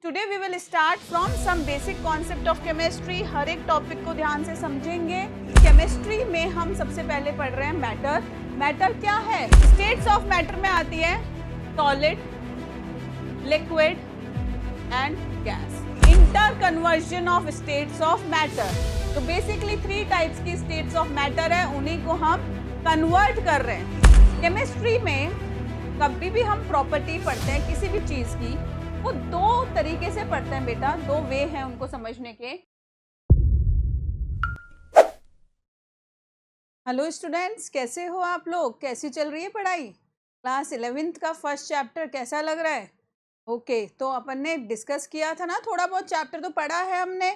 Today we will start from some basic concept of chemistry. हर एक topic को ध्यान से समझेंगे। केमिस्ट्री में हम सबसे पहले पढ़ रहे हैं मैटर। मैटर क्या है? स्टेट्स ऑफ मैटर में आती है solid, liquid and gas. Inter conversion of states of matter. तो बेसिकली 3 टाइप्स की स्टेट्स ऑफ मैटर है, उन्हीं को हम कन्वर्ट कर रहे हैं। केमिस्ट्री में कभी भी हम प्रॉपर्टी पढ़ते हैं किसी भी चीज की, वो 2 तरीके से पढ़ते हैं बेटा, 2 वे हैं उनको समझने के। हेलो स्टूडेंट्स, कैसे हो आप लोग? कैसी चल रही है पढ़ाई? क्लास 11th का फर्स्ट चैप्टर कैसा लग रहा है? ओके, तो अपन ने डिस्कस किया था ना, थोड़ा बहुत चैप्टर तो पढ़ा है हमने,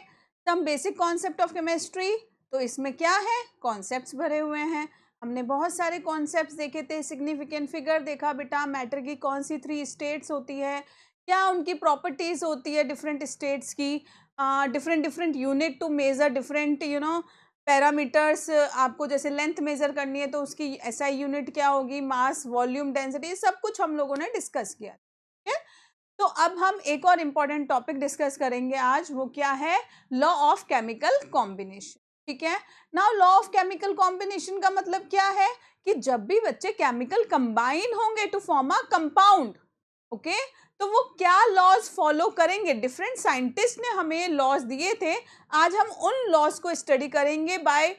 some basic concept of chemistry. तो इसमें क्या है? कॉन्सेप्ट्स भरे हुए हैं। हमने बहुत सारे कॉन्सेप्ट्स देखे थे। सिग्निफिकेंट फिगर देखा बेटा, मैटर की कौन सी 3 स्टेट्स होती है, क्या उनकी प्रॉपर्टीज होती है डिफरेंट स्टेट्स की, different unit to measure different parameters. आपको जैसे लेंथ मेजर करनी है तो उसकी एसआई यूनिट क्या होगी, मास, वॉल्यूम, डेंसिटी, सब कुछ हम लोगों ने डिस्कस किया। ठीक है, तो अब हम एक और इम्पॉर्टेंट टॉपिक डिस्कस करेंगे आज। वो क्या है? Law of chemical combination. ठीक है, now law of chemical combination का मतलब क्या है कि जब भी बच्चे केमिकल कंबाइन होंगे to form a compound, okay, तो वो क्या लॉज फॉलो करेंगे। डिफरेंट साइंटिस्ट ने हमें लॉज दिए थे, आज हम उन लॉज को स्टडी करेंगे बाय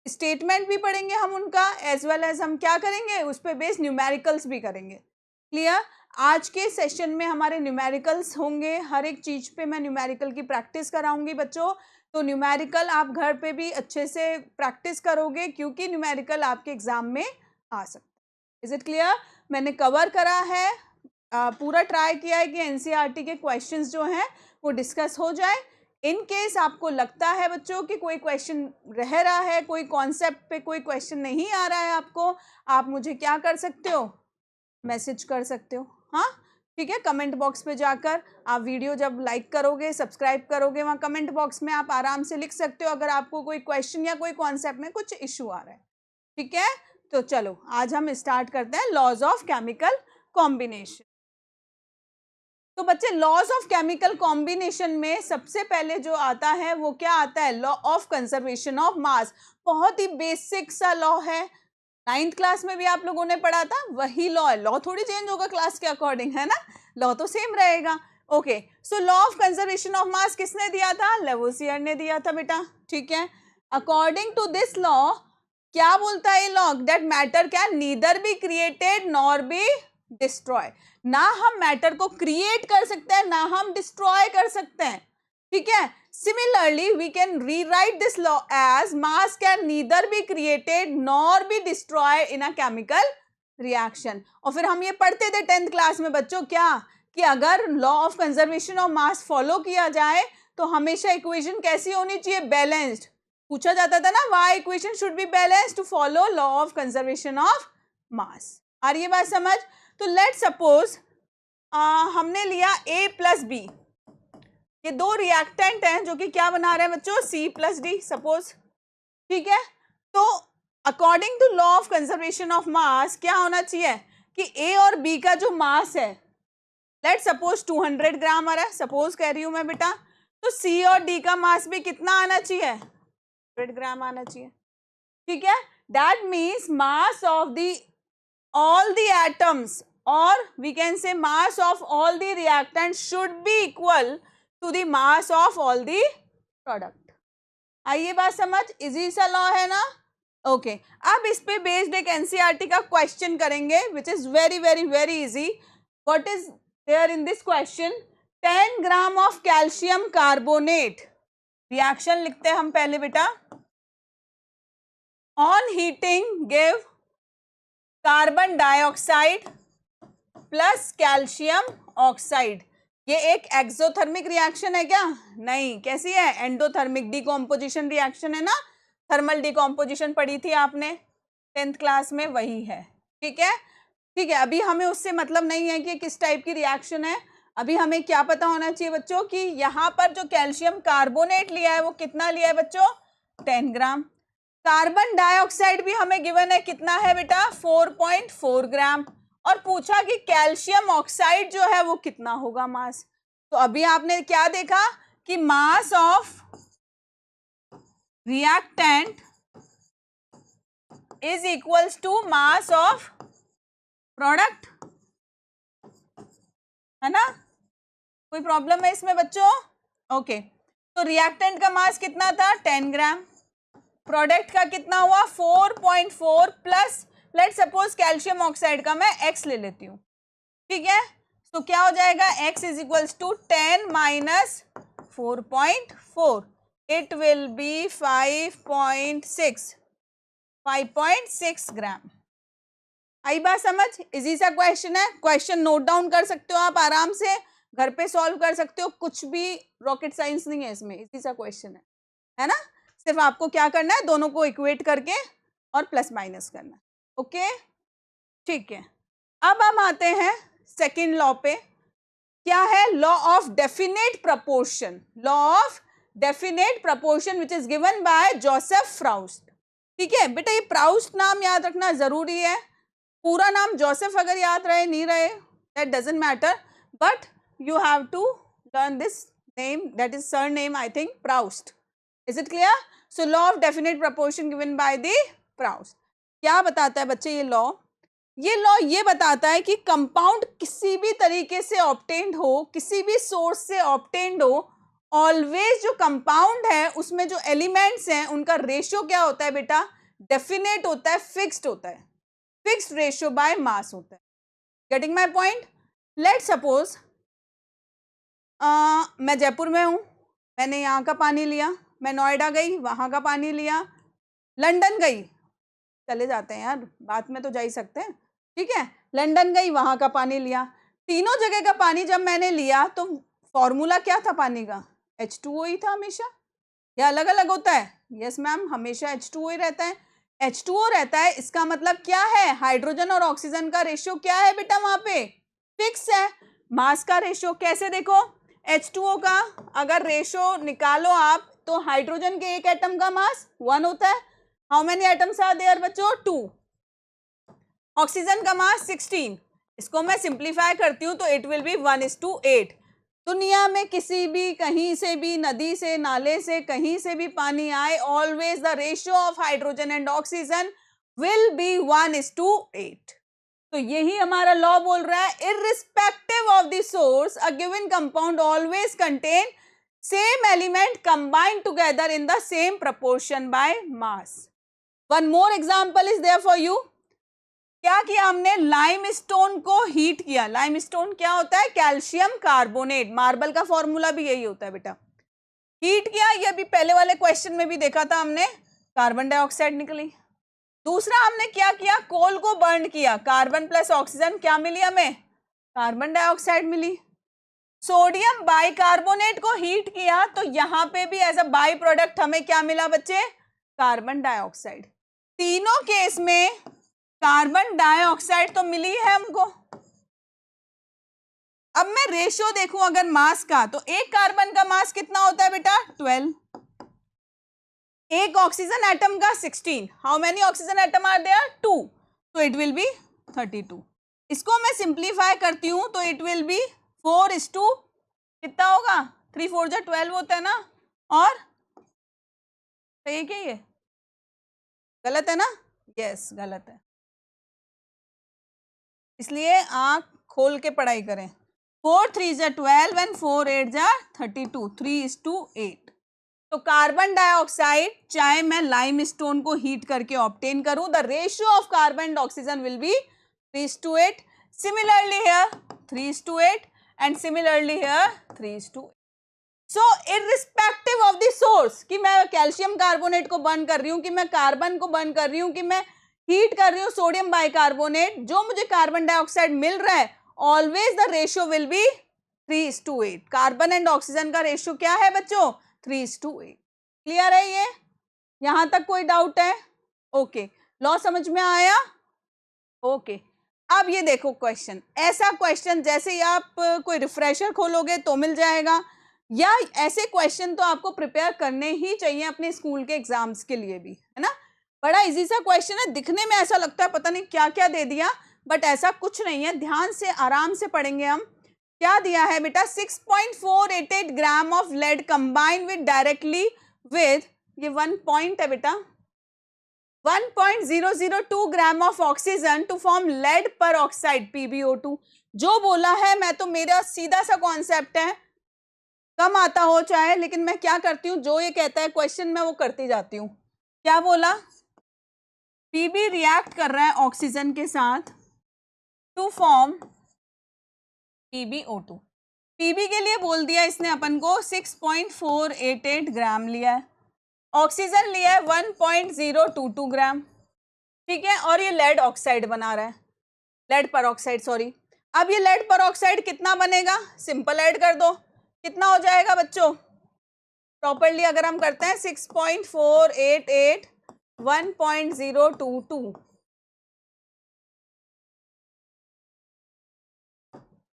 स्टेटमेंट भी पढ़ेंगे हम उनका, एज वेल एज हम क्या करेंगे, उस पर बेस्ड न्यूमेरिकल्स भी करेंगे। क्लियर? आज के सेशन में हमारे न्यूमेरिकल्स होंगे, हर एक चीज पे मैं न्यूमेरिकल की प्रैक्टिस कराऊंगी बच्चों। तो न्यूमेरिकल आप घर पे भी अच्छे से प्रैक्टिस करोगे, क्योंकि न्यूमेरिकल आपके एग्जाम में आ सकता है। Is it clear? मैंने कवर करा है, पूरा ट्राई किया है कि एनसीईआरटी के क्वेश्चंस जो हैं वो डिस्कस हो जाए। इन केस आपको लगता है बच्चों कि कोई क्वेश्चन रह रहा है, कोई कॉन्सेप्ट पे कोई क्वेश्चन नहीं आ रहा है आपको, आप मुझे क्या कर सकते हो? मैसेज कर सकते हो। हाँ ठीक है, कमेंट बॉक्स पे जाकर आप वीडियो जब लाइक करोगे, सब्सक्राइब करोगे, वहाँ कमेंट बॉक्स में आप आराम से लिख सकते हो अगर आपको कोई क्वेश्चन या कोई कॉन्सेप्ट में कुछ इशू आ रहा है। ठीक है, तो चलो आज हम स्टार्ट करते हैं लॉज ऑफ केमिकल कॉम्बिनेशन। तो बच्चे, लॉज ऑफ केमिकल कॉम्बिनेशन में सबसे पहले जो आता है वो क्या आता है? लॉ ऑफ कंजर्वेशन ऑफ मास। बहुत ही बेसिक सा लॉ है, 9th क्लास में भी आप लोगों ने पढ़ा था, वही लॉ है। लॉ थोड़ी चेंज होगा क्लास के अकॉर्डिंग, है ना, लॉ तो सेम रहेगा। Okay, so law of conservation of मास किसने दिया था? लेवोसियर ने दिया था बेटा। ठीक है, अकॉर्डिंग टू दिस लॉ क्या बोलता है ये law? That matter can neither be created nor be destroy. ना हम मैटर को क्रिएट कर सकते हैं, ना हम डिस्ट्रॉय कर सकते हैं। ठीक है, similarly we can rewrite this law as mass can neither be created nor be destroy in a chemical reaction. और फिर हम ये पढ़ते थे 10th क्लास में बच्चों, क्या कि अगर law of conservation of mass follow किया जाए तो हमेशा इक्वेशन कैसी होनी चाहिए? बैलेंस्ड। पूछा जाता था ना, why equation should be balanced to follow law of conservation of mass. आ रही है बात समझ? तो लेट सपोज हमने लिया A प्लस बी, ये 2 रिएक्टेंट हैं जो कि क्या बना रहे हैं बच्चों? C plus D suppose. ठीक है, तो according to law of conservation of mass क्या होना चाहिए कि A और B का जो मास है, लेट सपोज 200 ग्राम आ रहा है, सपोज कह रही हूं मैं बेटा, तो C और D का मास भी कितना आना चाहिए? 100 ग्राम आना चाहिए। ठीक है, that means mass of the all the atoms, or we can say mass of all the reactants should be equal to the mass of all the product। आइए बात समझ, इजी सा लॉ है ना। ओके, अब इस पे बेस्ड एक एनसीईआरटी का क्वेश्चन करेंगे which is very very very easy. What is there in this question? 10 gram of calcium carbonate, reaction लिखते हैं हम पहले बेटा। On heating give carbon dioxide plus calcium oxide. ये एक एक्सोथर्मिक रिएक्शन है क्या? नहीं, कैसी है? एंडोथर्मिक डिकॉम्पोजिशन रिएक्शन है ना, थर्मल डिकॉम्पोजिशन पढ़ी थी आपने 10th क्लास में, वही है। ठीक है, ठीक है, अभी हमें उससे मतलब नहीं है कि किस टाइप की रिएक्शन है। अभी हमें क्या पता होना चाहिए बच्चों कि यहाँ पर जो कैल्शियम कार्बोनेट लिया है वो कितना लिया है बच्चों? 10 ग्राम। कार्बन डाइऑक्साइड भी हमें गिवन है, कितना है बेटा? 4.4 ग्राम। और पूछा कि कैल्शियम ऑक्साइड जो है वो कितना होगा मास। तो अभी आपने क्या देखा कि mass of reactant is equals to mass of product, है ना? कोई प्रॉब्लम है इसमें बच्चों? ओके, तो रिएक्टेंट का मास कितना था 10 ग्राम, प्रोडक्ट का कितना हुआ 4.4 plus let suppose calcium oxide का मैं x ले लेती हूँ, ठीक है? तो क्या हो जाएगा x is equals to 10 minus 4.4, it will be 5.6 gram. आई बात समझ? इजी सा क्वेश्चन है, क्वेश्चन नोट डाउन कर सकते हो आप आराम से, घर पे सॉल्व कर सकते हो, कुछ भी रॉकेट साइंस नहीं है इसमें, इजी सा क्वेश्चन है ना? सिर्फ आपको क्या करना है, दोनों को इक्वेट करके और प्लस माइनस करना है। ओके, ठीक है। अब हम आते हैं सेकंड लॉ पे। क्या है? Law of definite proportion, law of definite proportion which is given by Joseph Proust. ठीक है बेटा, ये प्राउस्ट नाम याद रखना जरूरी है, पूरा नाम जोसेफ अगर याद रहे नहीं रहे that doesn't matter, but you have to learn this name, that is surname I think, Proust. Is it clear? So law of definite proportion given by the Proust. क्या बताता है बच्चे ये लॉ? ये लॉ ये बताता है कि कंपाउंड किसी भी तरीके से ऑब्टेन्ड हो, किसी भी सोर्स से ऑब्टेन्ड हो, ऑलवेज जो कंपाउंड है उसमें जो एलिमेंट्स हैं उनका रेशियो क्या होता है बेटा? डेफिनेट होता है, फिक्स्ड होता है, फिक्स्ड रेशियो बाय मास होता है। Getting my point? Let suppose मैं जयपुर में हूँ, मैंने यहाँ का पानी लिया, मैं नोएडा गई, वहाँ का पानी लिया, लंदन गई, चले जाते हैं यार, बात में तो जा ही सकते हैं, ठीक है? लंदन गई, वहाँ का पानी लिया, तीनों जगह का पानी जब मैंने लिया तो फॉर्मूला क्या था पानी का? H2O ही था हमेशा, या अलग अलग होता है? यस मैम, हमेशा H2O ही रहता है। H2O रहता है, इसका मतलब क्या है? हाइड्रोजन और ऑक्सीजन का रेशियो क्या है बेटा? वहाँ पे फिक्स है। मास का रेशियो कैसे देखो? H2O का अगर रेशियो निकालो आप तो हाइड्रोजन के एक एटम का मास 1 होता है। How many atoms are there बच्चों? 2। ऑक्सीजन का मास 16। इसको मैं सिंप्लीफाई करती हूँ तो इट विल बी 1:8। दुनिया में किसी भी, कहीं से भी, नदी से, नाले से, कहीं से भी पानी आए, always the ratio of hydrogen and oxygen will be 1:8। तो यही हमारा लॉ बोल रहा है, irrespective of the source a given compound always contain same element combined together in the same proportion by mass. One more example is there for you. क्या किया हमने? Limestone को हीट किया। लाइमस्टोन क्या होता है? Calcium carbonate. मार्बल का formula भी यही होता है बेटा। हीट किया, ये भी पहले वाले क्वेश्चन में भी देखा था हमने, कार्बन डाइऑक्साइड निकली। दूसरा हमने क्या किया? कोल को बर्न किया, कार्बन प्लस ऑक्सीजन क्या मिली हमें? कार्बन डाइऑक्साइड मिली। सोडियम बाइकार्बोनेट को हीट किया तो यहां पे भी एज अ बाई प्रोडक्ट हमें क्या मिला बच्चे? Carbon dioxide. तीनों केस में कार्बन डाइऑक्साइड तो मिली है हमको। अब मैं रेशियो देखूं अगर मास का, तो एक कार्बन का मास कितना होता है बेटा? 12। एक ऑक्सीजन एटम का 16। How many oxygen atom are there? 2। तो इट विल बी 32। इसको मैं सिंप्लीफाई करती हूं तो इट विल बी 4:, कितना होगा? 3 4 जा 12 होता है ना? और सही है क्या? ये गलत है ना? यस, गलत है, इसलिए आंख खोल के पढ़ाई करें। 4 3 जा 12 एंड 4 8 जा 32, 3:8। तो कार्बन डाइऑक्साइड चाहे मैं लाइमस्टोन को हीट करके ऑब्टेन करूं, the ratio of carbon oxygen will B 3:8। Similarly here 3:8 and similarly here 3:8। So irrespective of the source, कि मैं कैल्शियम कार्बोनेट को बर्न कर रही हूं, कि मैं कार्बन को बर्न कर रही हूं, कि मैं हीट कर रही हूं सोडियम बाइकार्बोनेट, जो मुझे कार्बन डाइऑक्साइड मिल रहा है, always the ratio will be 3:8। Carbon and oxygen का रेशियो क्या है बच्चों? 3:8। क्लियर है ये? यहां तक कोई डाउट है? ओके, लॉ समझ में आया? ओके, अब ये देखो क्वेश्चन, ऐसा क्वेश्चन जैसे ही आप कोई रिफ्रेशर खोलोगे तो मिल जाएगा, या ऐसे क्वेश्चन तो आपको प्रिपेयर करने ही चाहिए अपने स्कूल के एग्जाम्स के लिए भी, है ना? बड़ा इजी सा क्वेश्चन है, दिखने में ऐसा लगता है पता नहीं क्या क्या दे दिया, बट ऐसा कुछ नहीं है, ध्यान से आराम से पढ़ेंगे हम। क्या दिया है बेटा, 6.488 gram of lead combine with directly with, ये 1 पॉइंट है बेटा, 1.002 gram of oxygen to form lead peroxide PbO2। जो बोला है मैं तो, मेरा सीधा सा कॉन्सेप्ट है, कम आता हो चाहे, लेकिन मैं क्या करती हूँ, जो ये कहता है क्वेश्चन में वो करती जाती हूँ। क्या बोला, Pb रिएक्ट कर रहा है ऑक्सीजन के साथ टू फॉर्म PbO2। Pb के लिए बोल दिया इसने अपन को 6.488 ग्राम लिया है, ऑक्सीजन लिया है 1.022 ग्राम, ठीक है, और ये लेड ऑक्साइड बना रहा है, लेड पर ऑक्साइड, सॉरी। अब ये लेड पर ऑक्साइड कितना बनेगा, सिंपल ऐड कर दो, कितना हो जाएगा बच्चों, प्रॉपरली अगर हम करते हैं 6.488 1.022,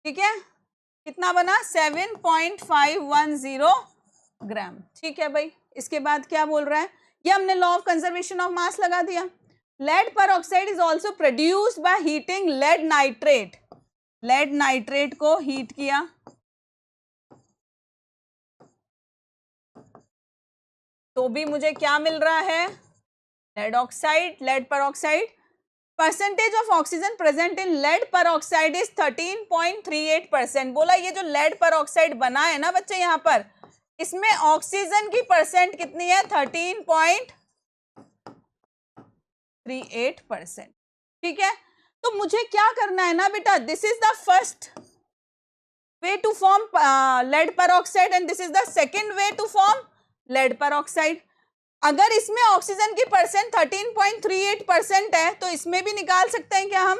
ठीक है, कितना बना 7.510 ग्राम, ठीक है भाई। इसके बाद क्या बोल रहा है, ये हमने law of conservation of mass लगा दिया। Lead peroxide is also produced by heating lead nitrate, lead nitrate को हीट किया तो भी मुझे क्या मिल रहा है, lead oxide, lead peroxide. Percentage of oxygen present in lead peroxide is 13.38%। बोला ये जो लेड पर ऑक्साइड बना है ना बच्चे, यहाँ पर इसमें ऑक्सीजन की परसेंट कितनी है, 13.38%, ठीक है। तो मुझे क्या करना है ना बेटा, this is the first way to form lead peroxide and this is the second way to form lead peroxide. अगर इसमें ऑक्सीजन की परसेंट 13.38% है तो इसमें भी निकाल सकते हैं क्या हम,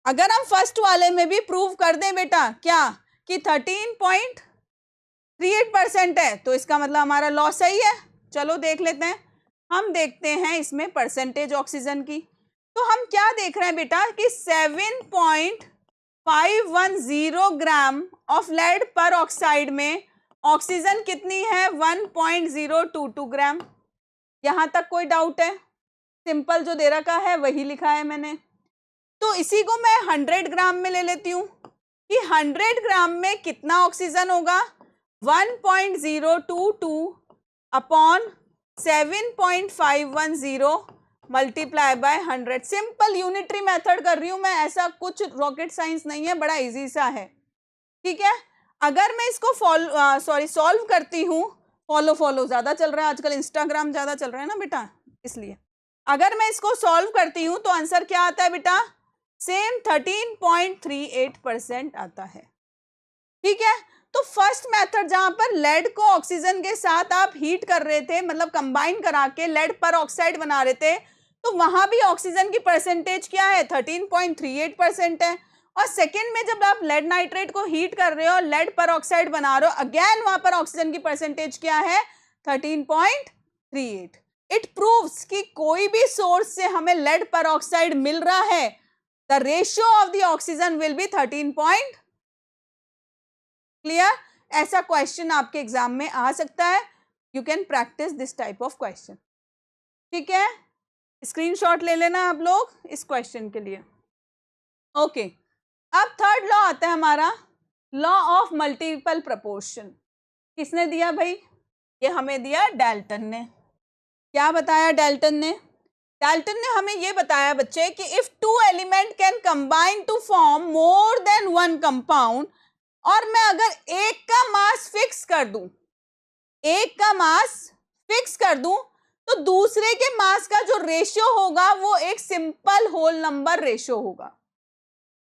अगर हम फर्स्ट वाले में भी प्रूव कर दें बेटा क्या कि 13.38% है तो इसका मतलब हमारा लॉ सही है। चलो देख लेते हैं, हम देखते हैं इसमें परसेंटेज ऑक्सीजन की, तो हम क्या देख रहे हैं बेटा कि 7.510 ग्राम ऑफ लेड पर ऑक्साइड में ऑक्सीजन कितनी है, 1.022 ग्राम। यहां तक कोई डाउट है, सिंपल जो दे रखा है वही लिखा है मैंने। तो इसी को मैं 100 ग्राम में ले लेती हूँ कि 100 ग्राम में कितना ऑक्सीजन होगा, 1.022 upon 7.510 multiply by 100। Simple unitary method कर रही हूं मैं, ऐसा कुछ रॉकेट साइंस नहीं है, बड़ा इजी सा है, ठीक है। अगर मैं इसको सॉल्व करती हूँ, फॉलो ज़्यादा चल रहा है आजकल, इंस्टाग्राम ज़्यादा चल रहा है ना बेटा, इसलिए अगर मैं इसको सॉल्व करती हूँ तो आंसर क्या आता है बेटा, सेम 13.38% आता है, ठीक है। तो फर्स्ट मेथड जहां पर लेड को ऑक्सीजन के साथ आप हीट कर रहे थे, मतलब कंबाइन करा के लेड पर ऑक्साइड बना रहे थे, तो वहां भी ऑक्सीजन की परसेंटेज क्या है, 13.38% है। और सेकेंड में जब आप लेड नाइट्रेट को हीट कर रहे हो, लेड पर ऑक्साइड बना रहे हो, अगेन वहां पर ऑक्सीजन की परसेंटेज क्या है, 13.38। इट प्रूव्स कि कोई भी सोर्स से हमें लेड पर ऑक्साइड मिल रहा है, the ratio of the oxygen will B 13 point. Clear, ऐसा क्वेश्चन आपके एग्जाम में आ सकता है, you can practice this type of question, ठीक है। स्क्रीनशॉट ले लेना आप लोग इस क्वेश्चन के लिए, ओके। अब थर्ड लॉ आता है हमारा, लॉ ऑफ मल्टीपल प्रोपोर्शन। किसने दिया भाई, ये हमें दिया डाल्टन ने। क्या बताया डाल्टन ने, डाल्टन ने हमें ये बताया बच्चे कि if two element can combine to form more than one compound, और मैं अगर एक का मास फिक्स कर दूं, एक का मास फिक्स कर दूं, तो दूसरे के मास का जो रेशियो होगा वो एक सिंपल होल नंबर रेशियो होगा।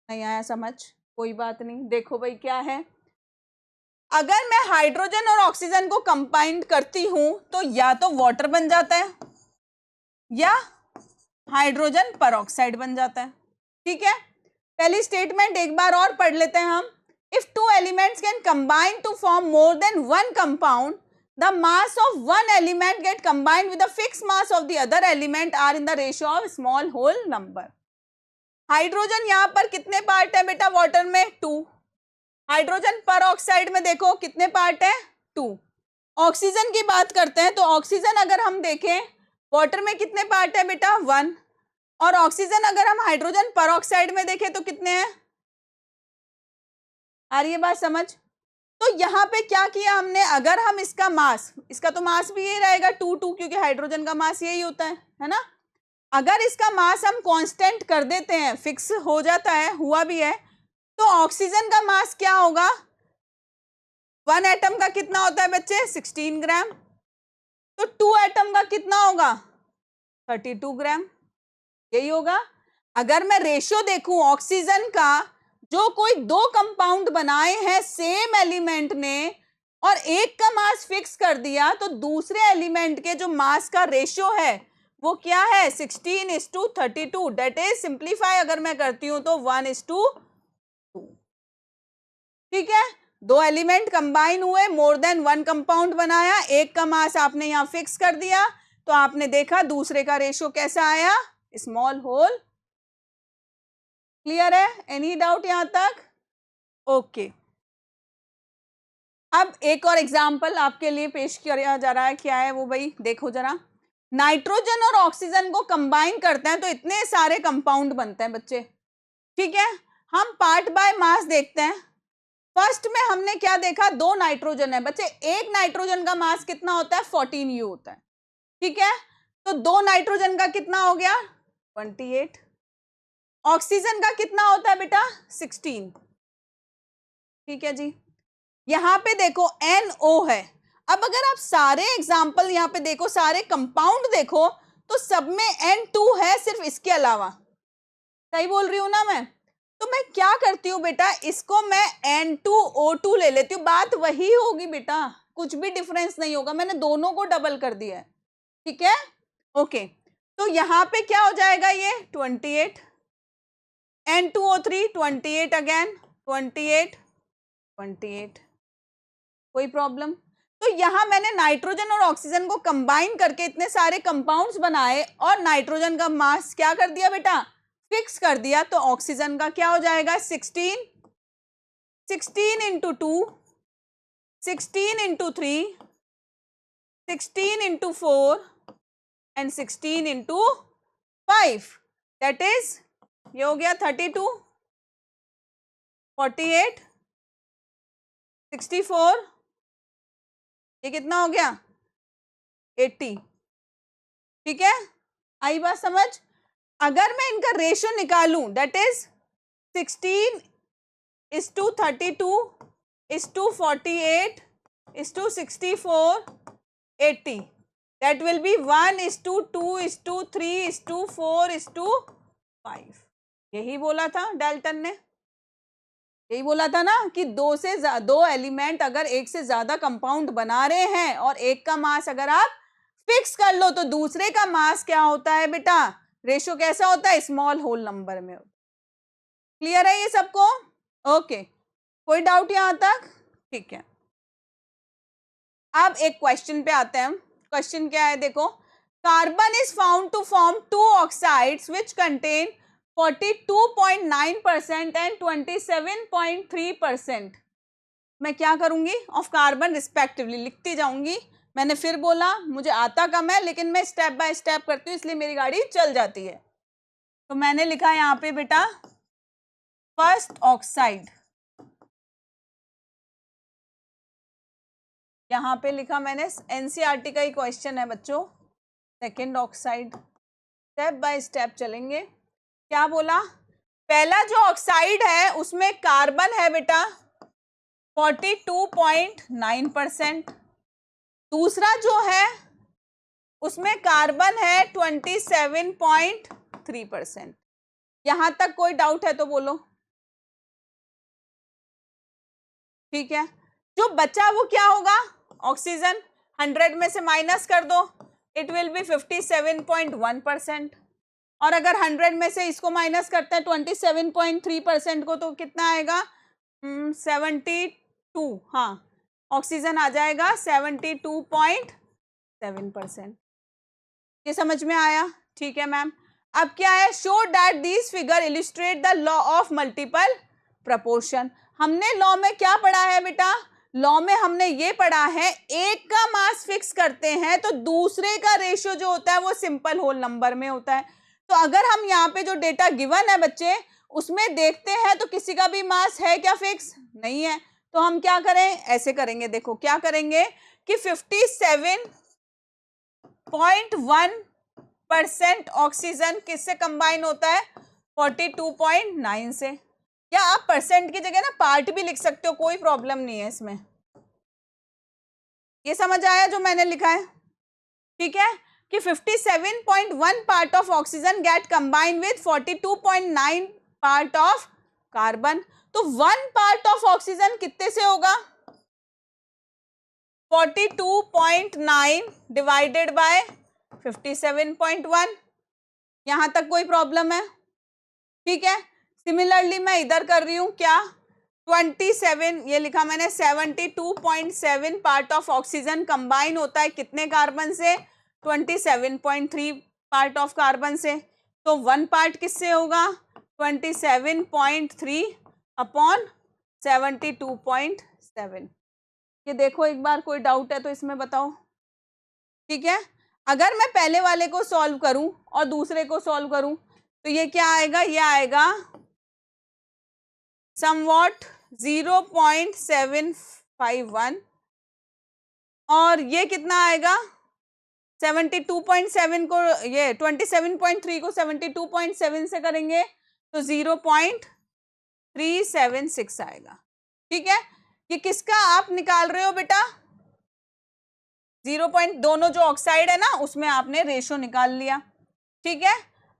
नहीं आया समझ, कोई बात नहीं। देखो भाई क्या है, अगर मैं हाइड्रोजन और ऑक्सीजन को कंबाइन करती हूं तो या तो वाटर बन जाता है या हाइड्रोजन परऑक्साइड बन जाता है, ठीक है। पहली स्टेटमेंट एक बार और पढ़ लेते हैं हम, if two elements can combine to form more than one compound, the mass of one element get combined with the fix mass of the other element are in the ratio of small whole number. Hydrogen यहाँ पर कितने part है बेटा, water में 2। Hydrogen पर oxide में देखो कितने पार्ट है, 2। ऑक्सीजन की बात करते हैं तो ऑक्सीजन अगर हम देखें वाटर में कितने पार्ट है बेटा, 1। और ऑक्सीजन अगर हम हाइड्रोजन परऑक्साइड में देखें तो कितने हैं? आ रही है बात समझ? तो यहाँ पे क्या किया हमने, अगर हम इसका मास, इसका तो मास भी यही रहेगा 2 क्योंकि हाइड्रोजन का मास यही होता है ना। अगर इसका मास हम कांस्टेंट कर देते हैं, फिक्स हो जाता है, हुआ भी है, तो ऑक्सीजन का मास क्या होगा? 1 एटम का कितना होता है बच्चे? 16 ग्राम। तो 2 एटम का कितना होगा? 32 ग्राम। यही होगा। अगर मैं रेशियो देखूं ऑक्सीजन का, जो कोई 2 कंपाउंड बनाए हैं सेम एलिमेंट ने और एक का मास फिक्स कर दिया, तो दूसरे एलिमेंट के जो मास का रेशियो है वो क्या है? 16:32। डेट इज सिंप्लीफाई अगर मैं करती हूं तो 1:2। ठीक है, 2 एलिमेंट कंबाइन हुए, मोर देन 1 कंपाउंड बनाया, एक का मास आपने यहां फिक्स कर दिया, तो आपने देखा दूसरे का रेशियो कैसा आया? Small whole. क्लियर है? एनी डाउट यहां तक? ओके। अब एक और एग्जाम्पल आपके लिए पेश किया जा रहा है, क्या है वो भाई देखो जरा। नाइट्रोजन और ऑक्सीजन को कंबाइन करते हैं तो इतने सारे कंपाउंड बनते हैं बच्चे। ठीक है, हम पार्ट बाय मास देखते हैं। फर्स्ट में हमने क्या देखा? 2 नाइट्रोजन है बच्चे, एक नाइट्रोजन का मास कितना होता है? 14 U होता है। ठीक है, तो 2 नाइट्रोजन का कितना हो गया? 28। ऑक्सीजन का कितना होता है बेटा? 16। ठीक है जी, यहां पे देखो NO है। अब अगर आप सारे एग्जाम्पल यहां पे देखो, सारे कंपाउंड देखो, तो सब में N2 है सिर्फ इसके अलावा। सही बोल रही हूं ना मैं? तो मैं क्या करती हूँ बेटा, इसको मैं N2O2 ले लेती हूँ। बात वही होगी बेटा, कुछ भी डिफरेंस नहीं होगा, मैंने दोनों को डबल कर दिया है। ठीक है, ओके। तो यहां पे क्या हो जाएगा? ये 28, N2O3 28 अगेन 28 28। कोई प्रॉब्लम? तो यहां मैंने नाइट्रोजन और ऑक्सीजन को कंबाइन करके इतने सारे कंपाउंड्स बनाए और नाइट्रोजन का मास क्या कर दिया बेटा? फिक्स कर दिया। तो ऑक्सीजन का क्या हो जाएगा? 16 into 2, 16 into 3, 16 into 4 and 16 into 5, that is ये हो गया 32, 48, 64, ये कितना हो गया? 80। ठीक है, आई बात समझ? अगर मैं इनका रेशियो निकालूं, that is 16:32:48:64:80, that will be 1:2:3:4:5। यही बोला था डाल्टन ने, यही बोला था ना कि 2 एलिमेंट अगर एक से ज्यादा कंपाउंड बना रहे हैं और एक का मास अगर आप फिक्स कर लो तो दूसरे का मास क्या होता है बेटा? रेशियो कैसा होता है? स्मॉल होल नंबर में होता है। क्लियर है ये सबको? ओके, कोई डाउट यहां तक? ठीक है, अब एक क्वेश्चन पे आते हैं हम। क्वेश्चन क्या है देखो, carbon is found to form 2 oxides which contain 42.9% and 27.3%। मैं क्या करूंगी? ऑफ कार्बन रिस्पेक्टिवली लिखती जाऊंगी। मैंने फिर बोला मुझे आता कम है, लेकिन मैं स्टेप बाय स्टेप करती हूँ, इसलिए मेरी गाड़ी चल जाती है। तो मैंने लिखा यहाँ पे बेटा फर्स्ट ऑक्साइड, यहाँ पे लिखा मैंने, एनसीईआरटी का ही क्वेश्चन है बच्चों। Second oxide, step by step चलेंगे। क्या बोला? पहला जो ऑक्साइड है उसमें कार्बन है बेटा 42.9%। दूसरा जो है उसमें कार्बन है 27.3%। यहां तक कोई डाउट है तो बोलो। ठीक है, जो बचा वो क्या होगा? ऑक्सीजन। 100 में से माइनस कर दो, इट विल बी 57.1%। और अगर 100 में से इसको माइनस करते हैं 27.3% को, तो कितना आएगा? 72। हाँ, ऑक्सीजन आ जाएगा 72.7%। ये समझ में आया? ठीक है मैम। अब क्या है? Show that this figure illustrate the law of multiple proportion. हमने लॉ में क्या पढ़ा है बेटा? लॉ में हमने ये पढ़ा है, एक का मास फिक्स करते हैं तो दूसरे का रेशियो जो होता है वो सिंपल होल नंबर में होता है। तो अगर हम यहाँ पे जो डेटा गिवन है बच्चे उसमें देखते हैं तो किसी का भी मास है क्या फिक्स? नहीं है। तो हम क्या करें, ऐसे करेंगे, देखो क्या करेंगे कि 57.1% ऑक्सीजन किससे कंबाइन होता है? 42.9 से। या आप परसेंट की जगह ना पार्ट भी लिख सकते हो, कोई प्रॉब्लम नहीं है इसमें। ये समझ आया जो मैंने लिखा है? ठीक है कि 57.1 part of oxygen get combine with 42.9 part of carbon. तो 1 पार्ट ऑफ ऑक्सीजन कितने से होगा? 42.9 डिवाइडेड बाय 57.1। यहां तक कोई प्रॉब्लम है? ठीक है। सिमिलरली मैं इधर कर रही हूं क्या, 27, ये लिखा मैंने 72.7 पार्ट ऑफ ऑक्सीजन कंबाइन होता है कितने कार्बन से? 27.3 पार्ट ऑफ कार्बन से। तो 1 पार्ट किससे होगा? 27.3 अपॉन 72.7। ये देखो एक बार, कोई डाउट है तो इसमें बताओ। ठीक है, अगर मैं पहले वाले को सॉल्व करूं और दूसरे को सॉल्व करूं तो ये क्या आएगा? ये आएगा समवॉट 0.751 और ये कितना आएगा? 72.7 को, ये 27.3 को 72.7 से करेंगे तो 0.376 आएगा। ठीक है, ये किसका आप निकाल रहे हो बेटा? 0. दोनों जो ऑक्साइड है ना उसमें आपने रेशो निकाल लिया। ठीक है,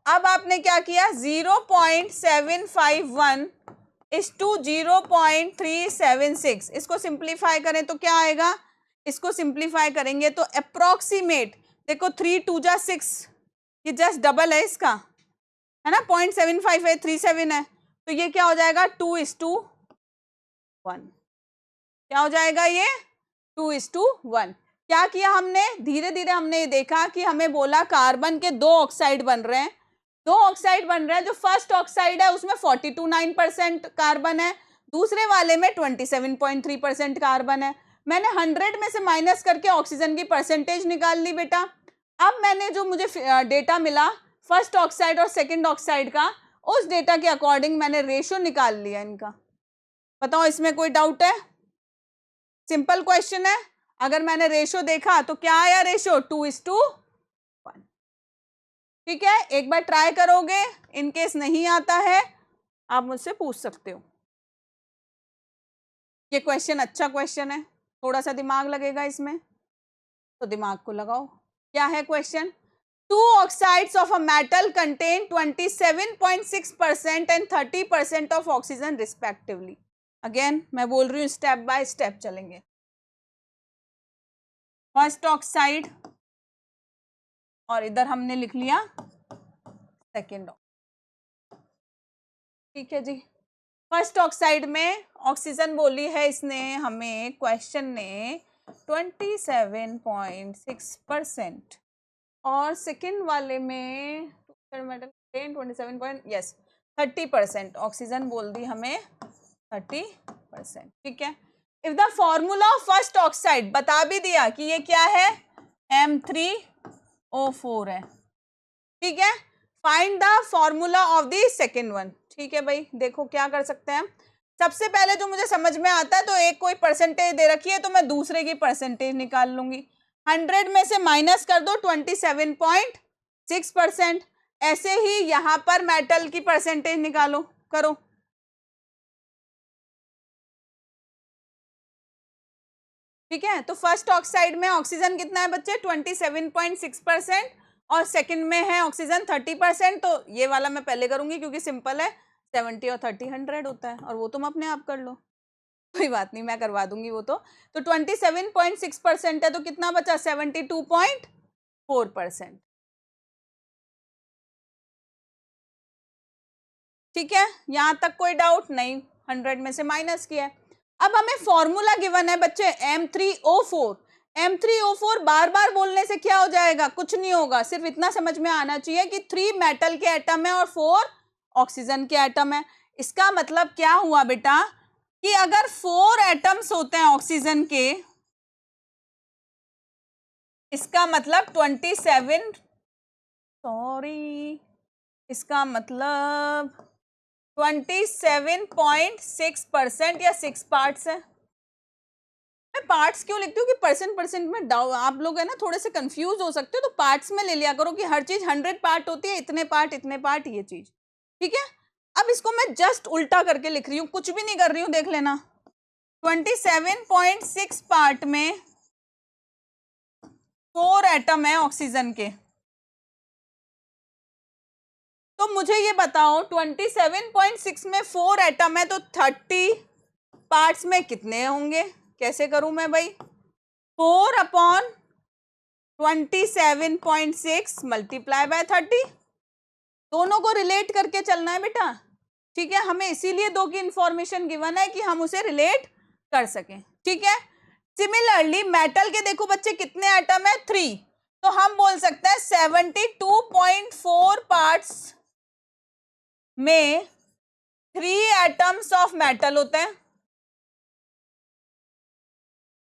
अब आपने क्या किया, 0.751 इस टू 0.376, इसको सिंप्लीफाई करें तो क्या आएगा? इसको सिंप्लीफाई करेंगे तो अप्रोक्सीमेट, देखो 3 2 जा 6, ये जस्ट डबल है इसका, है ना, 0.75 है, 37 है, तो ये क्या हो जाएगा? 2:1। क्या हो जाएगा ये? 2:1। क्या किया हमने? धीरे धीरे हमने ये देखा कि हमें बोला कार्बन के 2 ऑक्साइड बन रहे हैं, 2 ऑक्साइड बन रहे हैं। जो फर्स्ट ऑक्साइड है उसमें 42.9% कार्बन है, दूसरे वाले में 27.3% कार्बन है। मैंने 100 में से माइनस करके ऑक्सीजन की परसेंटेज निकाल ली बेटा। अब मैंने जो मुझे डेटा मिला फर्स्ट ऑक्साइड और सेकंड ऑक्साइड का, उस डेटा के अकॉर्डिंग मैंने रेशो निकाल लिया इनका। बताओ इसमें कोई डाउट है? सिंपल क्वेश्चन है। अगर मैंने रेशो देखा तो क्या आया रेशो? 2:1। ठीक है, एक बार ट्राई करोगे, इनकेस नहीं आता है आप मुझसे पूछ सकते हो। ये क्वेश्चन अच्छा क्वेश्चन है, थोड़ा सा दिमाग लगेगा इसमें, तो दिमाग को लगाओ। क्या है question? 2 oxides of a metal contain 27.6% and 30% of oxygen respectively। Again मैं बोल रही हूँ, स्टेप बाय स्टेप चलेंगे। फर्स्ट ऑक्साइड और इधर हमने लिख लिया सेकेंड। ठीक है जी, फर्स्ट ऑक्साइड में ऑक्सीजन बोली है इसने हमें, क्वेश्चन ने 27.6%, और सेकेंड वाले में 30% ऑक्सीजन बोल दी हमें 30%। ठीक है, if the formula of first oxide बता भी दिया कि ये क्या है, M3O4 है। ठीक है, find the formula of the second one. ठीक है भाई, देखो क्या कर सकते हैं। सबसे पहले जो मुझे समझ में आता है, तो एक कोई परसेंटेज दे रखी है तो मैं दूसरे की परसेंटेज निकाल लूंगी। 100 में से माइनस कर दो 27.6%। ऐसे ही यहां पर मेटल की परसेंटेज निकालो, करो। ठीक है, तो फर्स्ट ऑक्साइड में ऑक्सीजन कितना है बच्चे? 27.6%, और सेकंड में है ऑक्सीजन 30%। तो ये वाला मैं पहले करूंगी क्योंकि सिंपल है, 70 और 30 100 होता है, और वो तुम अपने आप कर लो, कोई बात नहीं, मैं करवा दूंगी वो तो 27.6% है, तो कितना बचा? 72.4%। ठीक है, यहां तक कोई डाउट नहीं? 100 में से माइनस किया है। अब हमें फॉर्मूला गिवन है बच्चे M3O4। M3O4 बार बार बोलने से क्या हो जाएगा? कुछ नहीं होगा, सिर्फ इतना समझ में आना चाहिए कि 3 मेटल के एटम है और 4 ऑक्सीजन के एटम है। इसका मतलब क्या हुआ बेटा कि अगर 4 एटम्स होते हैं ऑक्सीजन के, इसका मतलब 27, सॉरी इसका मतलब 27.6% या 6 पार्ट्स है। मैं पार्ट्स क्यों लिखती हूँ कि परसेंट में आप लोग है ना थोड़े से कंफ्यूज हो सकते हो, तो पार्ट्स में ले लिया करो कि हर चीज 100 पार्ट होती है, इतने पार्ट ये चीज, ठीक है। अब इसको मैं जस्ट उल्टा करके लिख रही हूँ, कुछ भी नहीं कर रही हूँ, देख लेना। 27.6 पार्ट में 4 एटम है ऑक्सीजन के। तो मुझे ये बताओ 27.6 में 4 एटम है तो 30 पार्ट्स में कितने होंगे? कैसे करूं मैं भाई? 4/27.6 मल्टीप्लाई बाय 30, दोनों को रिलेट करके चलना है बेटा, ठीक है। हमें इसीलिए 2 की इंफॉर्मेशन गिवन है कि हम उसे रिलेट कर सकें, ठीक है। सिमिलरली मेटल के देखो बच्चे कितने एटम है? 3, तो हम बोल सकते हैं 72.4 पार्ट्स में 3 एटम्स ऑफ मेटल होते हैं।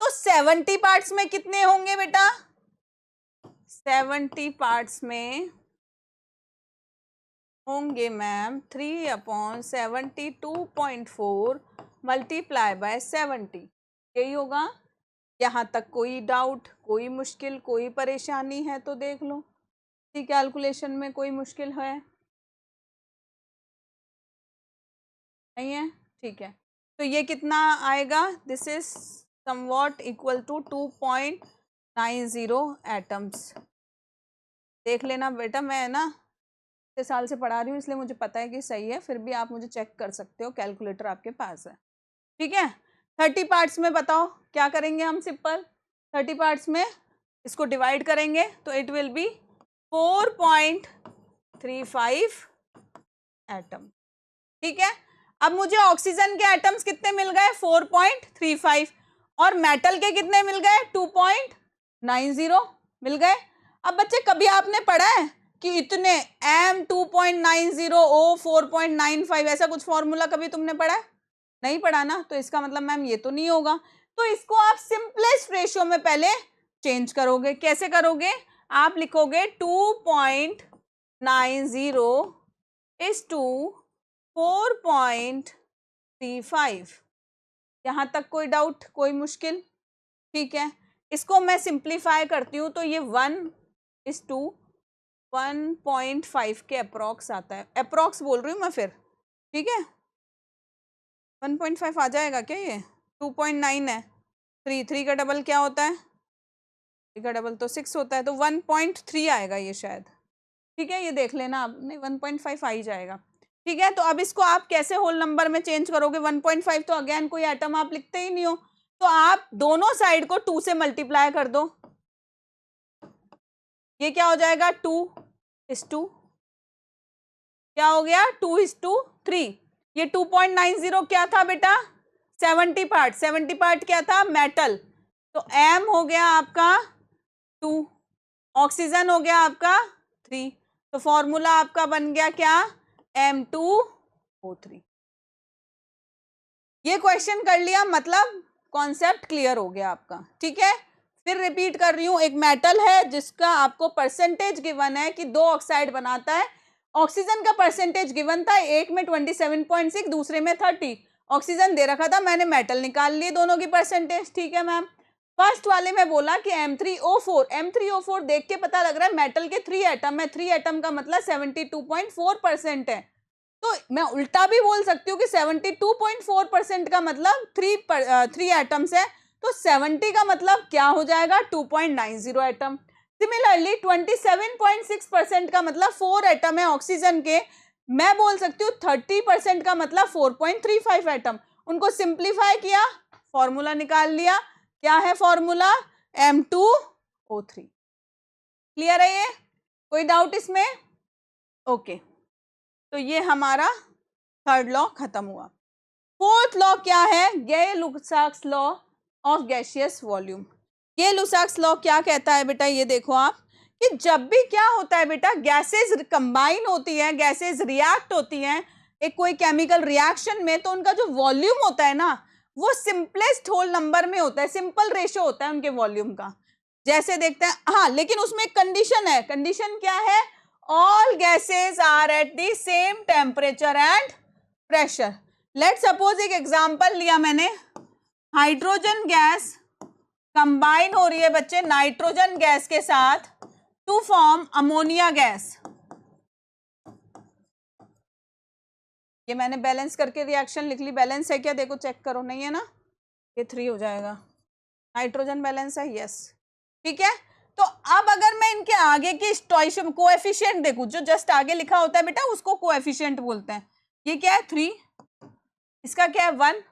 तो 70 पार्ट्स में कितने होंगे बेटा? 70 पार्ट्स में होंगे मैम 3/72.4 मल्टीप्लाई बाय 70, यही होगा। यहाँ तक कोई डाउट, कोई मुश्किल, कोई परेशानी है तो देख लो, इसी कैलकुलेशन में कोई मुश्किल है? नहीं है, ठीक है। तो ये कितना आएगा? This is somewhat equal to 2.90 atoms. देख लेना बेटा, मैं ना इतने साल से पढ़ा रही हूँ इसलिए मुझे पता है कि सही है, फिर भी आप मुझे चेक कर सकते हो, कैलकुलेटर आपके पास है, ठीक है। 30 पार्ट्स में बताओ क्या करेंगे हम? सिंपल 30 पार्ट्स में इसको डिवाइड करेंगे तो इट विल बी 4.35 एटम, ठीक है। अब मुझे ऑक्सीजन के एटम्स कितने मिल गए? 4.35, और मेटल के कितने मिल गए? 2.90 मिल गए। अब बच्चे कभी आपने पढ़ा है कि इतने M 2.90 O 4.95, ऐसा कुछ फॉर्मूला कभी तुमने पढ़ा है? नहीं पढ़ा ना, तो इसका मतलब मैम ये तो नहीं होगा। तो इसको आप सिंपलेस्ट रेशियो में पहले चेंज करोगे। कैसे करोगे? आप लिखोगे 2.90 इज टू 4.35। यहां तक कोई डाउट, कोई मुश्किल? ठीक है, इसको मैं सिंप्लीफाई करती हूँ तो ये 1:1.5 के अप्रॉक्स आता है। अप्रॉक्स बोल रही हूँ मैं फिर, ठीक है। 1.5 आ जाएगा क्या? ये 2.9 है, 3 का डबल क्या होता है? 3 का डबल तो 6 होता है, तो 1.3 आएगा ये शायद, ठीक है। ये देख लेना आप, नहीं 1.5 आ ही जाएगा, ठीक है। तो अब इसको आप कैसे होल नंबर में चेंज करोगे? 1.5 तो अगेन कोई एटम आप लिखते ही नहीं हो, तो आप दोनों साइड को 2 से मल्टीप्लाई कर दो। ये क्या हो जाएगा? 2:2, क्या हो गया? 2:3। ये 2.90 क्या था बेटा? 70 पार्ट। 70 पार्ट क्या था? मेटल। तो M हो गया आपका 2, ऑक्सीजन हो गया आपका 3, तो फॉर्मूला आपका बन गया क्या? M2O3। ये क्वेश्चन कर लिया, मतलब कॉन्सेप्ट क्लियर हो गया आपका, ठीक है। फिर रिपीट कर रही हूं, एक मेटल है जिसका आपको परसेंटेज गिवन है कि 2 ऑक्साइड बनाता है। ऑक्सीजन का परसेंटेज गिवन था, एक में 27.6, दूसरे में 30। ऑक्सीजन दे रखा था, मैंने मेटल निकाल लिए दोनों की परसेंटेज, ठीक है मैम। फर्स्ट वाले में बोला कि M3O4, M3O4 देख के पता लग रहा है मेटल के 3 एटम है, 3 एटम का मतलब 72.4% है। तो मैं उल्टा भी बोल सकती हूँ कि 72.4% का मतलब 3 एटम्स है, तो 70 का मतलब क्या हो जाएगा? 2.90 एटम। सिमिलरली 27.6% का मतलब 4 एटम है ऑक्सीजन के, मैं बोल सकती हूँ 30% का मतलब 4.35 एटम। उनको सिंप्लीफाई किया, फॉर्मूला निकाल लिया। क्या है फॉर्मूला? M2O3। क्लियर है ये? कोई डाउट इसमें? ओके, तो ये हमारा थर्ड लॉ खत्म हुआ। फोर्थ लॉ क्या है? Gay-Lussac's law of gaseous volume. Gay-Lussac's law क्या कहता है बेटा? ये देखो आप, कि जब भी क्या होता है बेटा, गैसेस कंबाइन होती है, गैसेस रिएक्ट होती हैं एक कोई केमिकल रिएक्शन में, तो उनका जो वॉल्यूम होता है ना, वो सिंपलेस्ट होल नंबर में होता है, सिंपल रेशियो होता है उनके वॉल्यूम का। जैसे देखते हैं, हाँ, लेकिन उसमें एक कंडीशन है। कंडीशन क्या है? all gases are at the same temperature and pressure. Let's suppose एक एग्जांपल लिया मैंने, हाइड्रोजन गैस कंबाइन हो रही है बच्चे नाइट्रोजन गैस के साथ टू फॉर्म अमोनिया गैस. ये मैंने बैलेंस करके रिएक्शन लिख ली. बैलेंस है क्या, देखो चेक करो. नहीं है ना, ये 3 हो जाएगा. नाइट्रोजन बैलेंस है, यस. ठीक है. तो अब अगर मैं इनके आगे की स्टोइशियम कोएफिशिएंट देखूं, जो जस्ट आगे लिखा होता है बेटा उसको कोएफिशिएंट बोलते हैं. ये क्या है 3, इसका क्या है 1,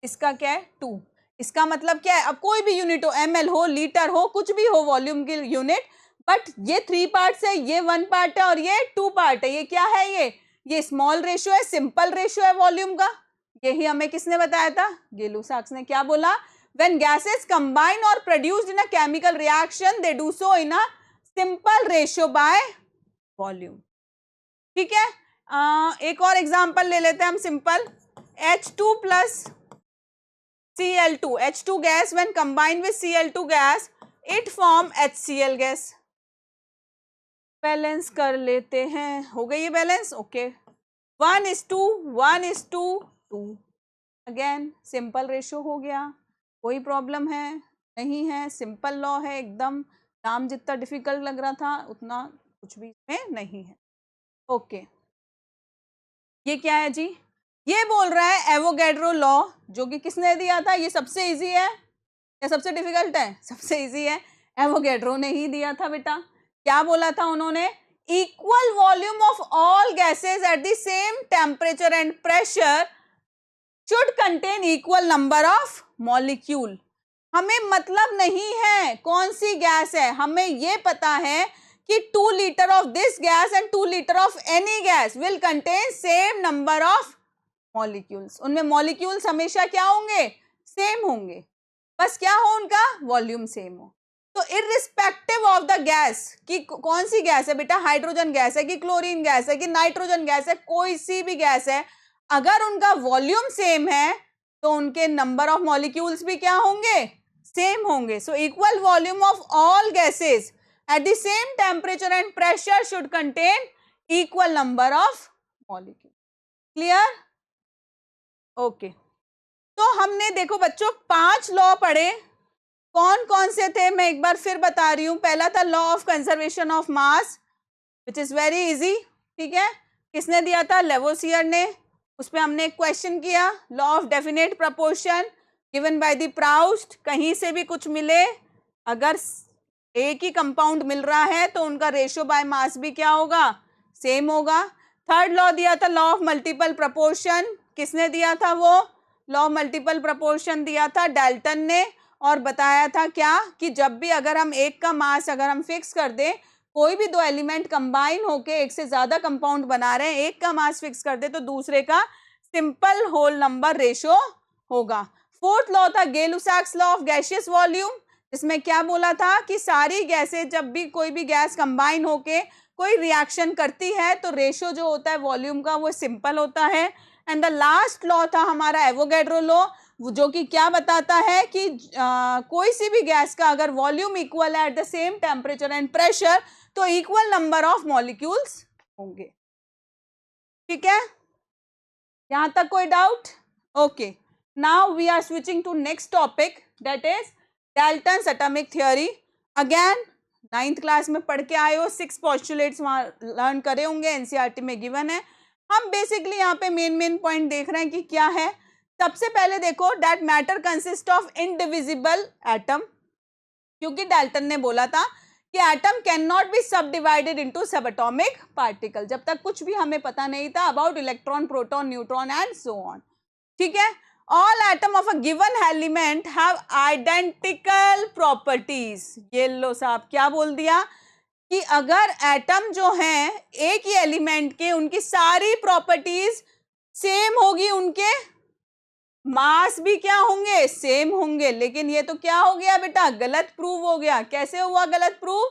इसका क्या है 2. इसका मतलब क्या है, अब कोई भी यूनिट हो, ml हो, लीटर हो, कुछ भी हो वॉल्यूम की यूनिट, बट ये 3 पार्ट्स है, ये 1 पार्ट है और ये 2 पार्ट है. ये क्या है, ये स्मॉल रेशियो है, सिंपल रेशियो है वॉल्यूम का. यही हमें किसने बताया था, गै-लुसाक्स ने. क्या बोला, when gases combine or produced in a chemical reaction they do so in a simple ratio by volume. ठीक है. एक और एग्जांपल ले लेते हैं हम simple. H2 plus Cl2, H2 gas when combined with Cl2 gas it form HCl gas. Balance कर लेते हैं. हो गई ये balance. Okay. 1:2, 1:2. Again simple ratio हो गया. कोई प्रॉब्लम है नहीं है, सिंपल लॉ है एकदम. नाम जितना डिफिकल्ट लग रहा था उतना कुछ भी इसमें नहीं है. ओके. ये क्या है जी, ये बोल रहा है एवोगैड्रो लॉ, जो कि किसने दिया था. ये सबसे इजी है या सबसे डिफिकल्ट है, सबसे इजी है. एवोगैड्रो ने ही दिया था बेटा. क्या बोला था उन्होंने, equal volume of all gases at the same temperature and pressure should contain equal number of molecule. हमें मतलब नहीं है कौन सी गैस है, हमें ये पता है कि 2 litre of this gas and 2 litre of any gas will contain same number of molecules. उनमें मॉलिक्यूल्स हमेशा क्या होंगे, सेम होंगे, बस क्या हो उनका वॉल्यूम सेम हो. तो इररिस्पेक्टिव ऑफ द गैस कि कौन सी गैस है बेटा, हाइड्रोजन गैस है कि क्लोरीन गैस है कि नाइट्रोजन गैस है, कोई सी भी गैस है, अगर उनका वॉल्यूम सेम है तो उनके नंबर ऑफ मॉलिक्यूल्स भी क्या होंगे, सेम होंगे. So equal volume of all gases at the same temperature and pressure should contain equal number of molecule. Clear. Okay. तो हमने देखो बच्चों 5 लॉ पढ़े. कौन कौन से थे मैं एक बार फिर बता रही हूं. पहला था law of conservation of mass which is very easy. ठीक है. किसने दिया था, लेवोसियर ने. उस पर हमने एक क्वेश्चन किया. Law of definite proportion given by the Proust. कहीं से भी कुछ मिले, अगर एक ही कंपाउंड मिल रहा है तो उनका रेशियो बाय मास भी क्या होगा, सेम होगा. थर्ड लॉ दिया था लॉ ऑफ मल्टीपल प्रपोर्शन. किसने दिया था वो लॉ ऑफ मल्टीपल प्रपोर्शन, दिया था डाल्टन ने. और बताया था क्या कि जब भी अगर हम एक का मास अगर हम फिक्स कर दें, कोई भी 2 एलिमेंट कंबाइन होके एक से ज्यादा कंपाउंड बना रहे हैं, एक का मास फिक्स कर दे तो दूसरे का सिंपल होल नंबर रेशियो होगा. फोर्थ लॉ था गै-लुसाक्स लॉ ऑफ गैसियस वॉल्यूम, जिसमें क्या बोला था कि सारी गैसें जब भी कोई भी गैस कंबाइन होके कोई रिएक्शन करती है तो रेशियो जो होता है वॉल्यूम का वो सिंपल होता है. एंड द लास्ट लॉ था हमारा एवोगैड्रो लॉ, जो कि क्या बताता है कि कोई सी भी गैस का अगर वॉल्यूम इक्वल है at the same temperature and pressure तो इक्वल नंबर ऑफ मॉलिक्यूल्स होंगे. ठीक है. यहां तक कोई doubt. Okay. Now we are switching to next topic, that is Dalton's atomic theory. Again 9th class में पढ़ के आए हो. 6 पोस्टुलेट्स वहां लर्न करे होंगे, एनसीईआरटी में गिवन है. हम बेसिकली यहाँ पे मेन पॉइंट देख रहे हैं कि क्या है. सबसे पहले देखो that matter consist of indivisible atom, क्योंकि डाल्टन ने बोला था कि एटम कैन नॉट बी सब डिवाइडेड इनटू सब एटॉमिक पार्टिकल. जब तक कुछ भी हमें पता नहीं था about electron, proton, neutron and so on. ठीक है. All atom of a given element have identical properties. ये लो साहब क्या बोल दिया कि अगर एटम जो हैं एक ही एलिमेंट के, उनकी सारी प्रॉपर्टीज सेम होगी, उनके मास भी क्या होंगे, सेम होंगे. लेकिन ये तो क्या हो गया बेटा, गलत प्रूव हो गया. कैसे हुआ गलत प्रूव,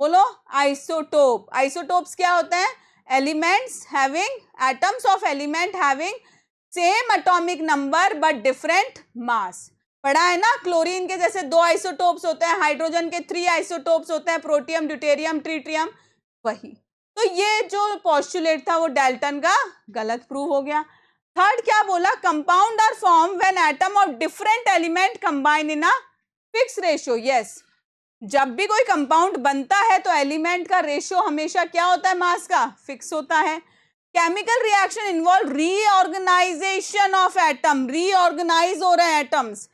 बोलो. आइसोटोप. आइसोटोप्स क्या होते हैं, elements having, atoms of element having same atomic number but different mass. पढ़ा है ना, क्लोरीन के जैसे 2 आइसोटोप्स होते हैं, हाइड्रोजन के 3 आइसोटोप्स होते हैं, प्रोटियम, ड्यूटेरियम, ट्रिटियम. वही। तो ये जो पोस्टुलेट था वो डाल्टन का गलत प्रूव हो गया। थर्ड क्या बोला, compound are form when atom of different element combine in a fix ratio. Yes, जब भी कोई कंपाउंड बनता है तो एलिमेंट का रेशियो हमेशा क्या होता है, मास का, फिक्स होता है। Chemical reaction involve reorganization of atom, reorganize हो रहे हैं atoms.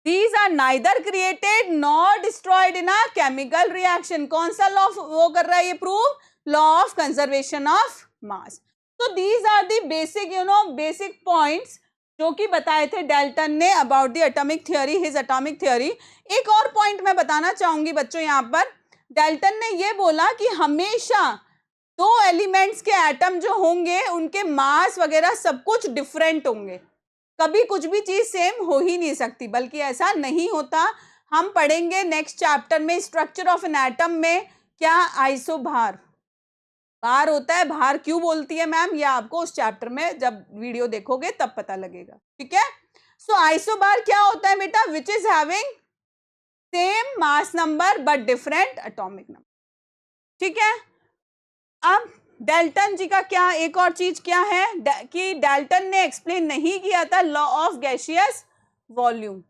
These are neither created nor destroyed in a chemical reaction. कौन सा लॉ वो कर रहा है ये prove, law of conservation of मास। तो these are the basic basic points जो कि बताए थे डाल्टन ने about the atomic theory, his atomic theory. एक और पॉइंट मैं बताना चाहूंगी बच्चों, यहाँ पर डाल्टन ने ये बोला कि हमेशा दो एलिमेंट्स के एटम जो होंगे उनके मास वगैरह सब कुछ डिफरेंट होंगे, कभी कुछ भी चीज सेम हो ही नहीं सकती, बल्कि ऐसा नहीं होता। हम पढ़ेंगे नेक्स्ट चैप्टर में स्ट्रक्चर ऑफ एन एटम में क्या आइसोबार बार होता है, बार क्यों बोलती है मैम, ये आपको उस चैप्टर में जब वीडियो देखोगे तब पता लगेगा, ठीक है। सो आइसोबार क्या होता है बेटा, which is having same mass number but different atomic number, ठीक है। अब डाल्टन जी का क्या एक और चीज क्या है कि डाल्टन ने एक्सप्लेन नहीं किया था लॉ ऑफ गैसियस वॉल्यूम,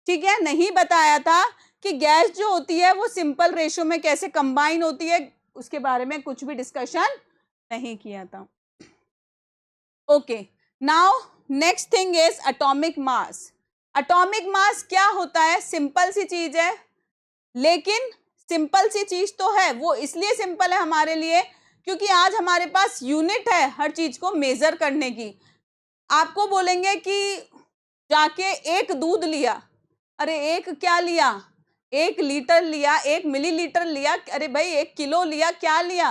ठीक है, नहीं बताया था कि गैस जो होती है वो सिंपल रेशियो में कैसे कंबाइन होती है, उसके बारे में कुछ भी डिस्कशन नहीं किया था। Okay, now next thing is atomic mass. Atomic mass क्या होता है, सिंपल सी चीज है, लेकिन सिंपल सी चीज तो है, वो इसलिए सिंपल है हमारे लिए क्योंकि आज हमारे पास यूनिट है हर चीज को मेजर करने की। आपको बोलेंगे कि जाके एक दूध लिया, अरे एक क्या लिया, 1 लीटर लिया, 1 मिलीलीटर लिया, अरे भाई 1 किलो लिया, क्या लिया,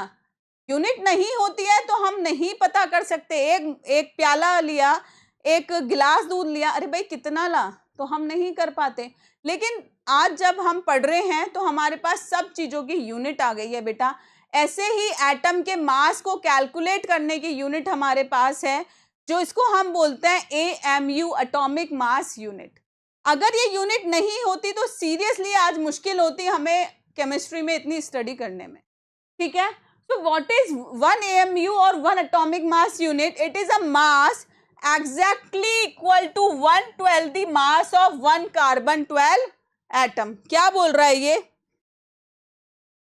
यूनिट नहीं होती है तो हम नहीं पता कर सकते। एक प्याला लिया, 1 गिलास दूध लिया, अरे भाई कितना ला, तो हम नहीं कर पाते। लेकिन आज जब हम पढ़ रहे हैं तो हमारे पास सब चीजों की यूनिट आ गई है बेटा। ऐसे ही एटम के मास को कैलकुलेट करने की यूनिट हमारे पास है, जो इसको हम बोलते हैं AMU, एटॉमिक मास यूनिट। अगर ये यूनिट नहीं होती तो सीरियसली आज मुश्किल होती हमें केमिस्ट्री में इतनी स्टडी करने में, ठीक है। सो व्हाट इज 1 AMU और 1 atomic mass unit? It is a mass exactly equal to 1/12 the mass of 1 carbon 12 atom। क्या बोल रहा है ये,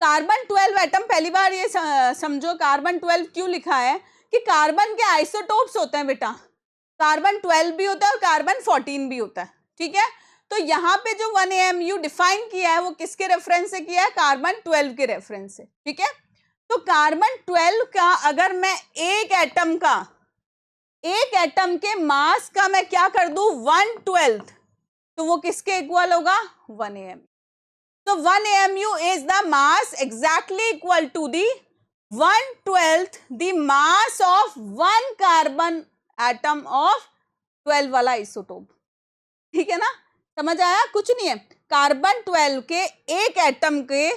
कार्बन 12 एटम, पहली बार ये समझो कार्बन 12 क्यों लिखा है कि कार्बन के आइसोटोप्स होते हैं बेटा, कार्बन 12 भी होता है और कार्बन 14 भी होता है, ठीक है। तो यहाँ पे जो 1 AMU डिफाइन किया है वो किसके रेफरेंस से किया है, कार्बन 12 के रेफरेंस से, ठीक है। तो कार्बन 12 का अगर मैं एक एटम के मास का मैं क्या कर दूं 1/12, तो वो किसके इक्वल होगा, 1 AMU। तो 1 AMU is the mass exactly equal to the 1/12 the mass of 1 carbon atom of 12 वाला आइसोटोप, ठीक है ना, समझ आया, कुछ नहीं है। कार्बन 12 के एक एटम के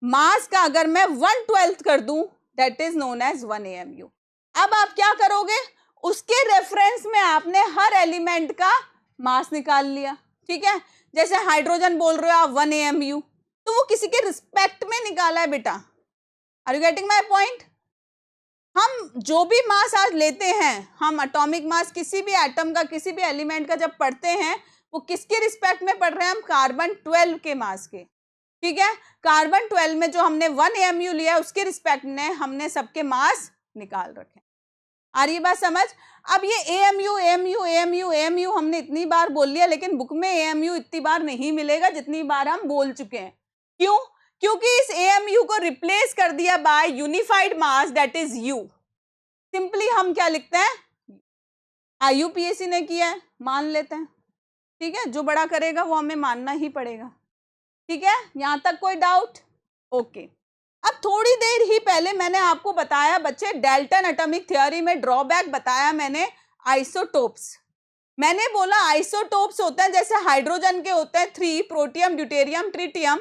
मास का अगर मैं 1/12 कर दूं, that is known as 1 AMU। अब आप क्या करोगे, उसके रेफरेंस में आपने हर एलिमेंट का मास निकाल लिया, ठीक है। जैसे हाइड्रोजन बोल रहे हो आप 1 AMU, तो वो किसी के रिस्पेक्ट में निकाला है बेटा। Are you getting my point? हम जो भी मास आज लेते हैं, हम एटॉमिक मास किसी भी एटम का, किसी भी एलिमेंट का जब पढ़ते हैं, वो किसके रिस्पेक्ट में पढ़ रहे हैं, हम कार्बन 12 के मास के, ठीक है। कार्बन 12 में जो हमने 1 AMU लिया है उसके रिस्पेक्ट में हमने सबके मास निकाल रखे। आ रही बात समझ? अब ये AMU AMU AMU AMU हमने इतनी बार बोल लिया, लेकिन बुक में AMU इतनी बार नहीं मिलेगा जितनी बार हम बोल चुके हैं। क्यों? क्योंकि इस AMU को रिप्लेस कर दिया by unified mass that is U। Simply हम क्या लिखते हैं, IUPAC ने किया है, मान लेते हैं, ठीक है। जो बड़ा करेगा वो हमें मानना ही पड़ेगा, ठीक है। यहां तक कोई डाउट? ओके। अब थोड़ी देर ही पहले मैंने आपको बताया बच्चे, डाल्टन एटॉमिक थ्योरी में ड्रॉबैक बताया मैंने, आइसोटोप्स। मैंने बोला आइसोटोप्स होते हैं जैसे हाइड्रोजन के होते हैं 3, प्रोटियम, ड्यूटेरियम, ट्रिटियम,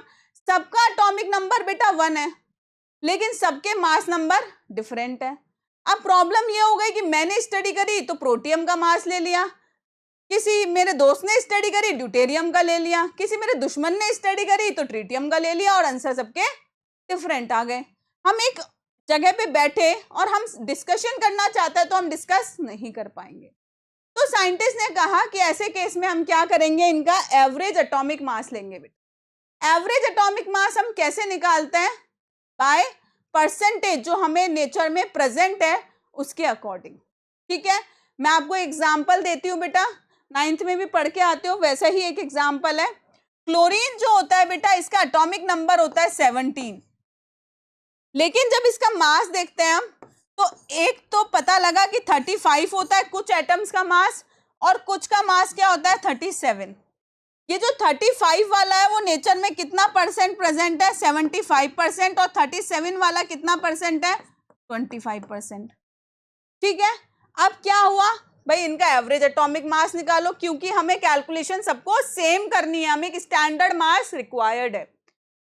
सबका एटॉमिक नंबर बेटा 1 है, लेकिन सबके मास नंबर डिफरेंट है। अब प्रॉब्लम ये हो गई कि मैंने स्टडी करी तो प्रोटियम का मास ले लिया, किसी मेरे दोस्त ने स्टडी करी ड्यूटेरियम का ले लिया, किसी मेरे दुश्मन ने स्टडी करी तो ट्रिटियम का ले लिया, और आंसर सबके डिफरेंट आ गए। हम एक जगह पे बैठे और हम डिस्कशन करना चाहते हैं तो हम डिस्कस नहीं कर पाएंगे। तो साइंटिस्ट ने कहा कि ऐसे केस में हम क्या करेंगे, इनका एवरेज एटॉमिक मास लेंगे। बेटा एवरेज एटॉमिक मास हम कैसे निकालते हैं, बाय परसेंटेज जो हमें नेचर में प्रेजेंट है उसके अकॉर्डिंग। ठीक है, मैं आपको एग्जांपल देती हूँ बेटा, 9th में भी पढ़ के आते हो, वैसा ही एक एग्जांपल है। क्लोरीन जो होता है बेटा, इसका एटॉमिक नंबर होता है 17, लेकिन जब इसका मास देखते हैं हम तो एक तो पता लगा कि 35 होता है कुछ एटम्स का मास, और कुछ का मास क्या होता है 37। ये जो 35 वाला है वो नेचर में कितना परसेंट प्रेजेंट है, 75%, और 37 वाला कितना परसेंट है, 25%। ठीक है, अब क्या हुआ भाई, इनका एवरेज एटॉमिक मास निकालो, क्योंकि हमें कैलकुलेशन सबको सेम करनी है, हमें एक स्टैंडर्ड मास रिक्वायर्ड है।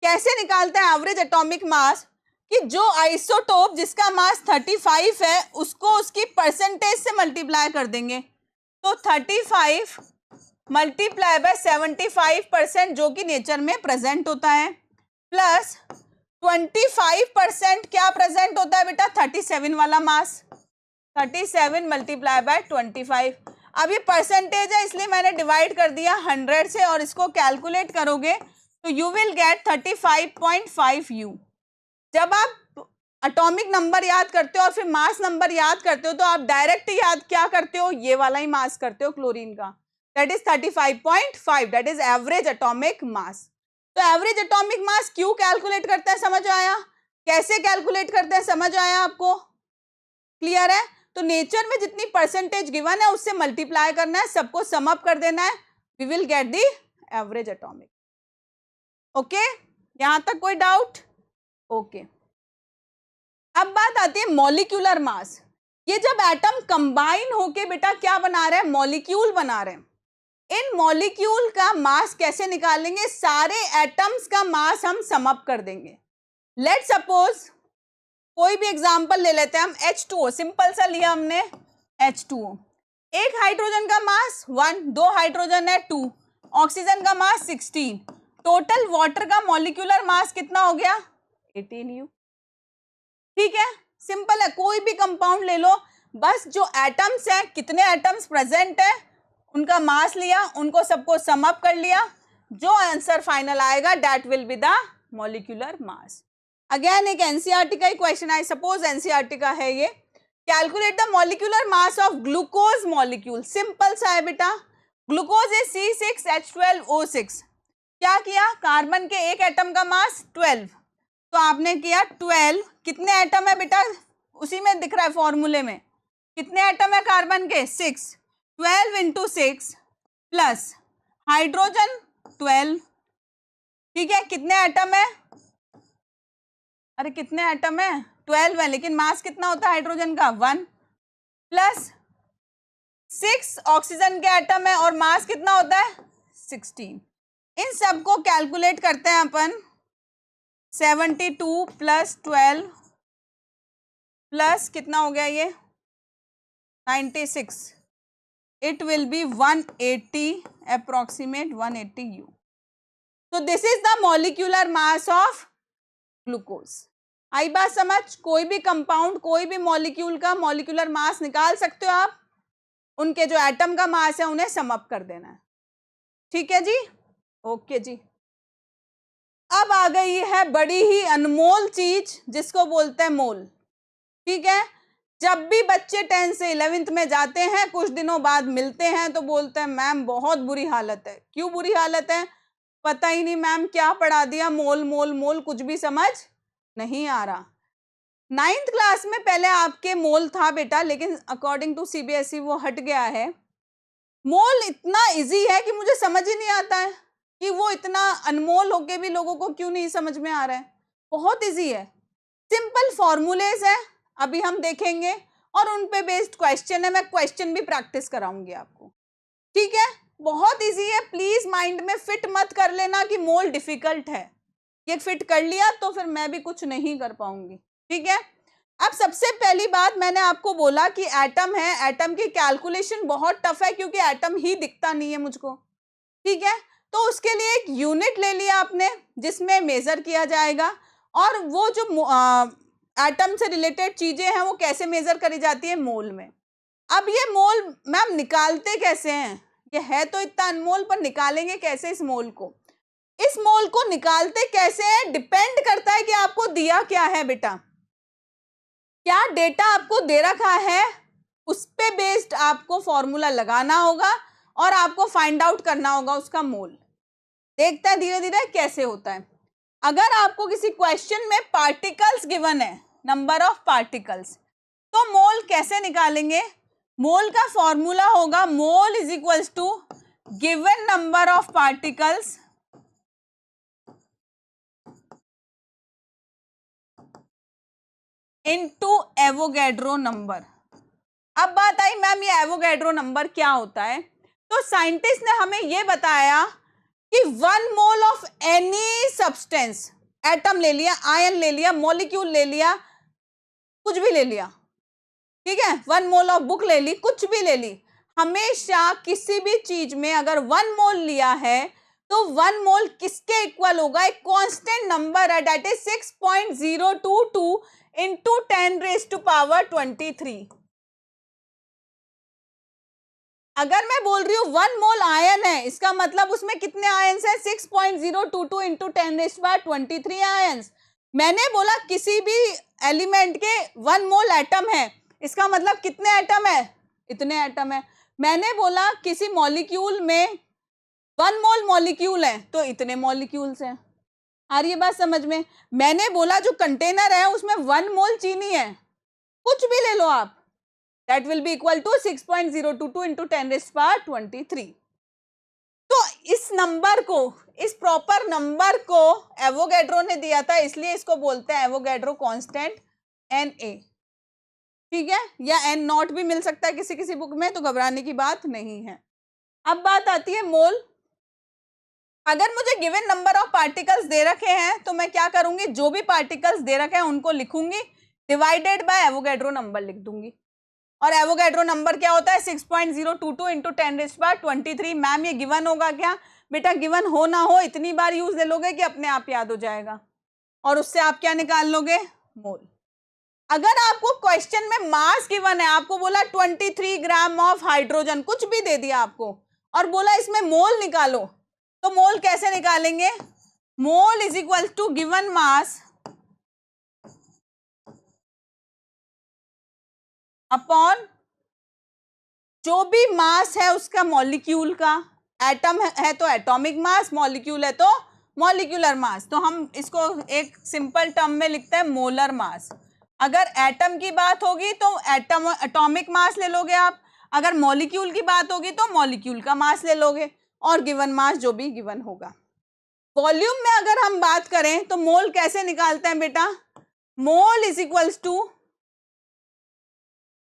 कैसे निकालते हैं एवरेज एटॉमिक मास, कि जो आइसोटोप जिसका मास 35 है उसको उसकी परसेंटेज से मल्टीप्लाई कर देंगे, तो 35 मल्टीप्लाई बाय 75% जो कि नेचर में प्रेजेंट होता है, प्लस 25% क्या प्रेजेंट होता है बेटा, 37 वाला मास, 37 मल्टीप्लाई बाय 25। अब ये परसेंटेज है इसलिए मैंने डिवाइड कर दिया 100 से, और इसको कैलकुलेट करोगे तो यू विल गेट 35.5 यू। जब आप एटॉमिक नंबर याद करते हो और फिर मास नंबर याद करते हो तो आप डायरेक्ट याद क्या करते हो, ये वाला ही मास करते हो क्लोरीन का, that is 35.5, that is average atomic mass. तो एवरेज एटॉमिक मास क्यों कैलकुलेट करते हैं, समझ आया, कैसे कैलकुलेट करते हैं समझ आया आपको, क्लियर है। तो नेचर में जितनी परसेंटेज गिवन है उससे मल्टीप्लाई करना है, सबको सम अप कर देना है, we will get the average atomic. Okay, यहां तक कोई डाउट, ओके। अब बात आती है मॉलिक्यूलर मास। ये जब एटम कंबाइन होके बेटा क्या बना रहे हैं, मॉलिक्यूल बना रहे हैं। इन मॉलिक्यूल का मास कैसे निकालेंगे, सारे एटम्स का मास हम सम अप कर देंगे। लेट सपोज कोई भी एग्जांपल ले लेते हैं हम, H2O, सिंपल सा लिया हमने H2O। एक हाइड्रोजन का मास 1, 2 हाइड्रोजन है 2, ऑक्सीजन का मास 16, टोटल वाटर का मॉलिक्यूलर मास कितना हो गया 18 यू। ठीक है, सिंपल है, कोई भी कंपाउंड ले लो, बस जो एटम्स है, कितने एटम्स प्रेजेंट है उनका मास लिया, उनको सबको सम अप कर लिया, जो आंसर फाइनल आएगा that will be the molecular mass. Again एक एनसीईआरटी का ही क्वेश्चन, आई सपोज एनसीईआरटी का है ये, calculate the molecular mass of glucose molecule. Simple सा है बेटा, ग्लूकोज इज C6H12O6। क्या किया, कार्बन के एक एटम का मास 12, तो आपने किया 12, कितने एटम है बेटा, उसी में दिख रहा है फॉर्मूले में, कितने एटम है कार्बन के 6, 12 इंटू 6 प्लस हाइड्रोजन 12। ठीक है, कितने एटम है, अरे कितने एटम है 12 है, लेकिन मास कितना होता है हाइड्रोजन का 1, प्लस 6 ऑक्सीजन के एटम है और मास कितना होता है 16। इन सबको कैलकुलेट करते हैं अपन, 72 प्लस 12 प्लस कितना हो गया ये 96, it will be 180, approximate 180 u. तो this is the molecular mass of glucose. आई बात समझ, कोई भी कंपाउंड, कोई भी मॉलिक्यूल का मॉलिक्यूलर मास निकाल सकते हो आप, उनके जो एटम का मास है उन्हें सम अप कर देना है। ठीक है जी, ओके जी। अब आ गई है बड़ी ही अनमोल चीज जिसको बोलते हैं मोल। ठीक है, जब भी बच्चे 10 से 11th में जाते हैं कुछ दिनों बाद मिलते हैं तो बोलते हैं मैम बहुत बुरी हालत है। क्यों बुरी हालत है, पता ही नहीं मैम क्या पढ़ा दिया, मोल मोल मोल, कुछ भी समझ नहीं आ रहा। 9th क्लास में पहले आपके मोल था बेटा, लेकिन अकॉर्डिंग टू CBSE वो हट गया है। मोल इतना इजी है कि मुझे समझ ही नहीं आता है कि वो इतना अनमोल होके भी लोगों को क्यों नहीं समझ में आ रहा है। बहुत इजी है, सिंपल फॉर्मूलेज है, अभी हम देखेंगे, और उन पे बेस्ड क्वेश्चन है, मैं क्वेश्चन भी प्रैक्टिस कराऊंगी आपको। ठीक है, बहुत इजी है, प्लीज माइंड में फिट मत कर लेना कि मोल डिफिकल्ट है। ये फिट कर लिया तो फिर मैं भी कुछ नहीं कर पाऊंगी। ठीक है, अब सबसे पहली बात मैंने आपको बोला कि एटम है, एटम की कैलकुलेशन बहुत टफ है क्योंकि एटम ही दिखता नहीं है मुझको। ठीक है, तो उसके लिए एक यूनिट ले लिया आपने जिसमें मेजर किया जाएगा, और वो जो एटम से रिलेटेड चीजें हैं वो कैसे मेजर करी जाती है, मोल में। अब ये मोल मैम निकालते कैसे हैं, ये है तो इतना अनमोल, पर निकालेंगे कैसे इस मोल को? इस मोल को निकालते कैसे हैं डिपेंड करता है कि आपको दिया क्या है बेटा, क्या डेटा आपको दे रखा है, उस पे बेस्ड आपको फॉर्मूला लगाना होगा और आपको फाइंड आउट करना होगा उसका मोल। देखते हैं धीरे धीरे कैसे होता है। अगर आपको किसी क्वेश्चन में पार्टिकल्स गिवन है, नंबर ऑफ पार्टिकल्स, तो मोल कैसे निकालेंगे? मोल का फॉर्मूला होगा mole is equals to given number of particles into Avogadro number. अब बात आई मैम ये एवोगैड्रो नंबर क्या होता है, तो साइंटिस्ट ने हमें ये बताया कि 1 mole of any substance, atom ले लिया, आयन ले लिया, मॉलिक्यूल ले लिया, कुछ भी ले लिया, ठीक है, 1 मोल ऑफ बुक ले ली, कुछ भी ले ली, हमेशा किसी भी चीज में अगर 1 मोल लिया है तो 1 मोल किसके इक्वल होगा? एक कांस्टेंट नंबर है, दैट इज 6.022 इंटू 10⁻23। अगर मैं बोल रही हूँ 1 मोल आयन है, इसका मतलब उसमें कितने आयन्स हैं? 6.022 इंटू 10⁻23 आयन्स। मैंने बोला किसी भी एलिमेंट के 1 मोल एटम है, इसका मतलब कितने एटम है? इतने एटम है। मैंने बोला किसी मॉलिक्यूल में 1 मोल मॉलिक्यूल है तो इतने मॉलिक्यूल्स हैं। आ रही है बात समझ में? मैंने बोला जो कंटेनर है उसमें 1 मोल चीनी है, कुछ भी ले लो आप, that will be equal to 6.022 into 10⁻23। तो इस नंबर को, इस प्रॉपर नंबर को एवोगैड्रो ने दिया था, इसलिए इसको बोलते हैं एवोगैड्रो कांस्टेंट Na, ठीक है, या N नॉट भी मिल सकता है किसी किसी बुक में, तो घबराने की बात नहीं है। अब बात आती है मोल। अगर मुझे given number of particles they रखे हैं तो मैं क्या करूंगी, जो भी पार्टिकल्स दे रखे हैं उनको लिखूंगी, डिवाइडेड बाय एवोगैड्रो नंबर लिख दूंगी। और एवोगैड्रो नंबर क्या होता है? 6.022 इंटू 10⁻23। मैम ये गिवन होगा क्या? बेटा गिवन हो ना हो इतनी बार यूज ले लोगे कि अपने आप याद हो जाएगा, और उससे आप क्या निकाल लोगे? मोल। अगर आपको क्वेश्चन में मास गिवन है, आपको बोला 23 ग्राम ऑफ हाइड्रोजन, कुछ भी दे दिया आपको और बोला इसमें मोल निकालो, तो मोल कैसे निकालेंगे? Mole is equal to given mass upon जो भी मास है उसका मॉलिक्यूल का, एटम है तो एटॉमिक मास, मॉलिक्यूल है तो मॉलिक्यूलर मास, तो हम इसको एक सिंपल टर्म में लिखते हैं मोलर मास। अगर एटम की बात होगी तो एटम एटॉमिक मास ले लोगे आप, अगर मॉलिक्यूल की बात होगी तो मॉलिक्यूल का मास ले लोगे, और गिवन मास जो भी गिवन होगा। वॉल्यूम में अगर हम बात करें तो मोल कैसे निकालते हैं बेटा? Mole is equals to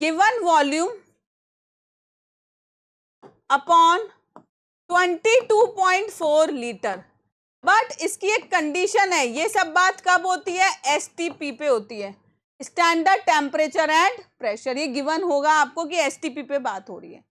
given volume upon 22.4 litre. But इसकी एक कंडीशन है, ये सब बात कब होती है? एसटीपी पे होती है, स्टैंडर्ड टेम्परेचर एंड प्रेशर। ये गिवन होगा आपको कि एसटीपी पे बात हो रही है।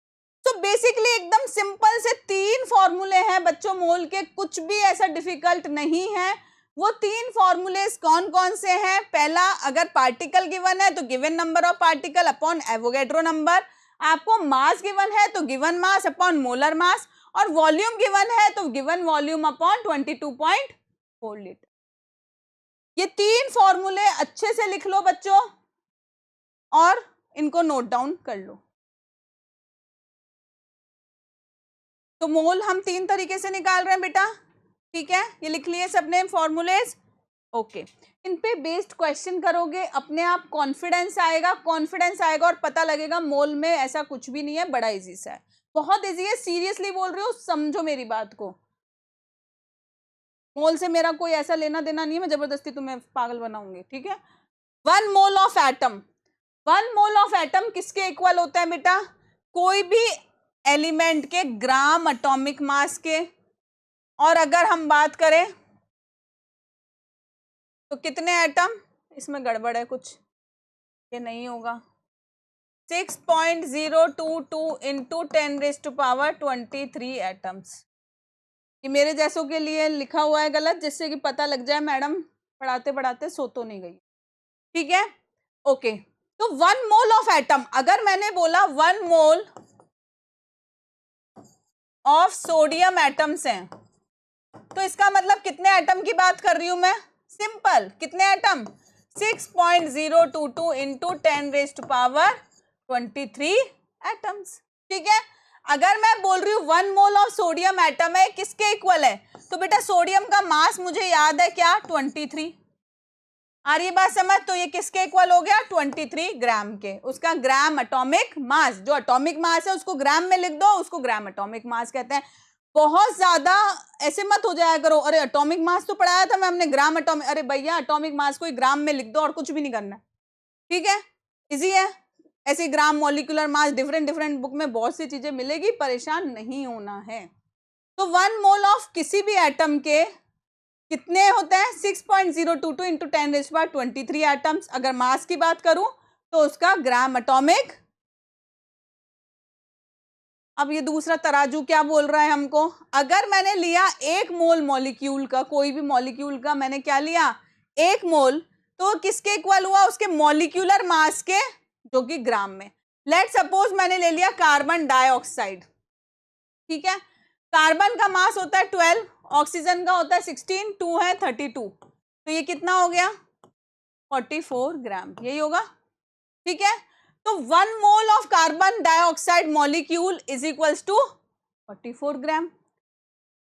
तो बेसिकली एकदम सिंपल से 3 फॉर्मूले हैं बच्चों मोल के, कुछ भी ऐसा डिफिकल्ट नहीं है। वो 3 फॉर्मूले कौन कौन से हैं? पहला, अगर पार्टिकल गिवन है तो given number of particle upon Avogadro number, आपको मास गिवन है तो गिवन मास अपॉन मोलर मास, और वॉल्यूम गिवन है तो गिवन वॉल्यूम अपॉन 22.4 लीटर। ये 3 फॉर्मूले अच्छे से लिख लो बच्चों और इनको नोट डाउन कर लो। तो मोल हम 3 तरीके से निकाल रहे हैं बेटा, ठीक है, ये लिख लिए सबने फॉर्मूलेज। ओके, इन पे बेस्ड क्वेश्चन करोगे, अपने आप कॉन्फिडेंस आएगा, कॉन्फिडेंस आएगा और पता लगेगा मोल में ऐसा कुछ भी नहीं है, बड़ा इजी सा है, बहुत इजी है, सीरियसली बोल रही हूँ, समझो मेरी बात को। मोल से मेरा कोई ऐसा लेना देना नहीं है, मैं जबरदस्ती तुम्हें पागल बनाऊंगी, ठीक है। 1 mole of atom, 1 mole of atom किसके इक्वल होता है बेटा? कोई भी एलिमेंट के ग्राम एटॉमिक मास के। और अगर हम बात करें तो कितने एटम? इसमें गड़बड़ है कुछ, ये नहीं होगा, 6.022 इंटू 10⁻23 एटम्स। ये मेरे जैसों के लिए लिखा हुआ है गलत, जिससे कि पता लग जाए मैडम पढ़ाते पढ़ाते सो तो नहीं गई। ठीक है, ओके। तो 1 मोल ऑफ एटम, अगर मैंने बोला 1 मोल ऑफ सोडियम एटम्स हैं, तो इसका मतलब कितने एटम की बात कर रही हूं मैं? सिंपल, कितने एटम? 6.022 into 10⁻23 atoms. ठीक है, अगर मैं बोल रही हूँ 1 मोल ऑफ सोडियम एटम है, किसके इक्वल है? तो बेटा सोडियम का मास मुझे याद है क्या? 23। आ रही बात समझ? तो ये किसके इक्वल हो गया? 23 ग्राम के। उसका ग्राम एटॉमिक मास, जो एटॉमिक मास है उसको ग्राम में लिख दो, उसको ग्राम एटॉमिक मास कहते हैं। बहुत ज्यादा ऐसे मत हो जाया करो, अरे एटॉमिक मास तो पढ़ाया था मैम ने, ग्राम एटॉमिक, अरे भैया एटॉमिक मास को ही ग्राम में लिख दो और कुछ भी नहीं करना। ठीक है, इजी है। ऐसे gram, molecular mass, different different book में बहुत सी चीजें मिलेगी, परेशान नहीं होना है। तो 1 मोल ऑफ किसी भी एटम के कितने होते हैं? 6.022 इंटू 10⁻23 एटम्स। अगर मास की बात करूं तो उसका ग्राम एटॉमिक। अब ये दूसरा तराजू क्या बोल रहा है हमको? अगर मैंने लिया 1 मोल मॉलिक्यूल का, कोई भी मॉलिक्यूल का मैंने क्या लिया? 1 मोल, तो किसके इक्वल हुआ? उसके मॉलिक्यूलर मास के, जो कि ग्राम में। लेट सपोज मैंने ले लिया कार्बन डाइऑक्साइड। ठीक है, कार्बन का मास होता है 12, ऑक्सीजन का होता है 16, 2 है 32, तो ये कितना हो गया? 44 ग्राम, यही होगा। ठीक है, तो 1 mole of carbon dioxide molecule is equals to 44 gram.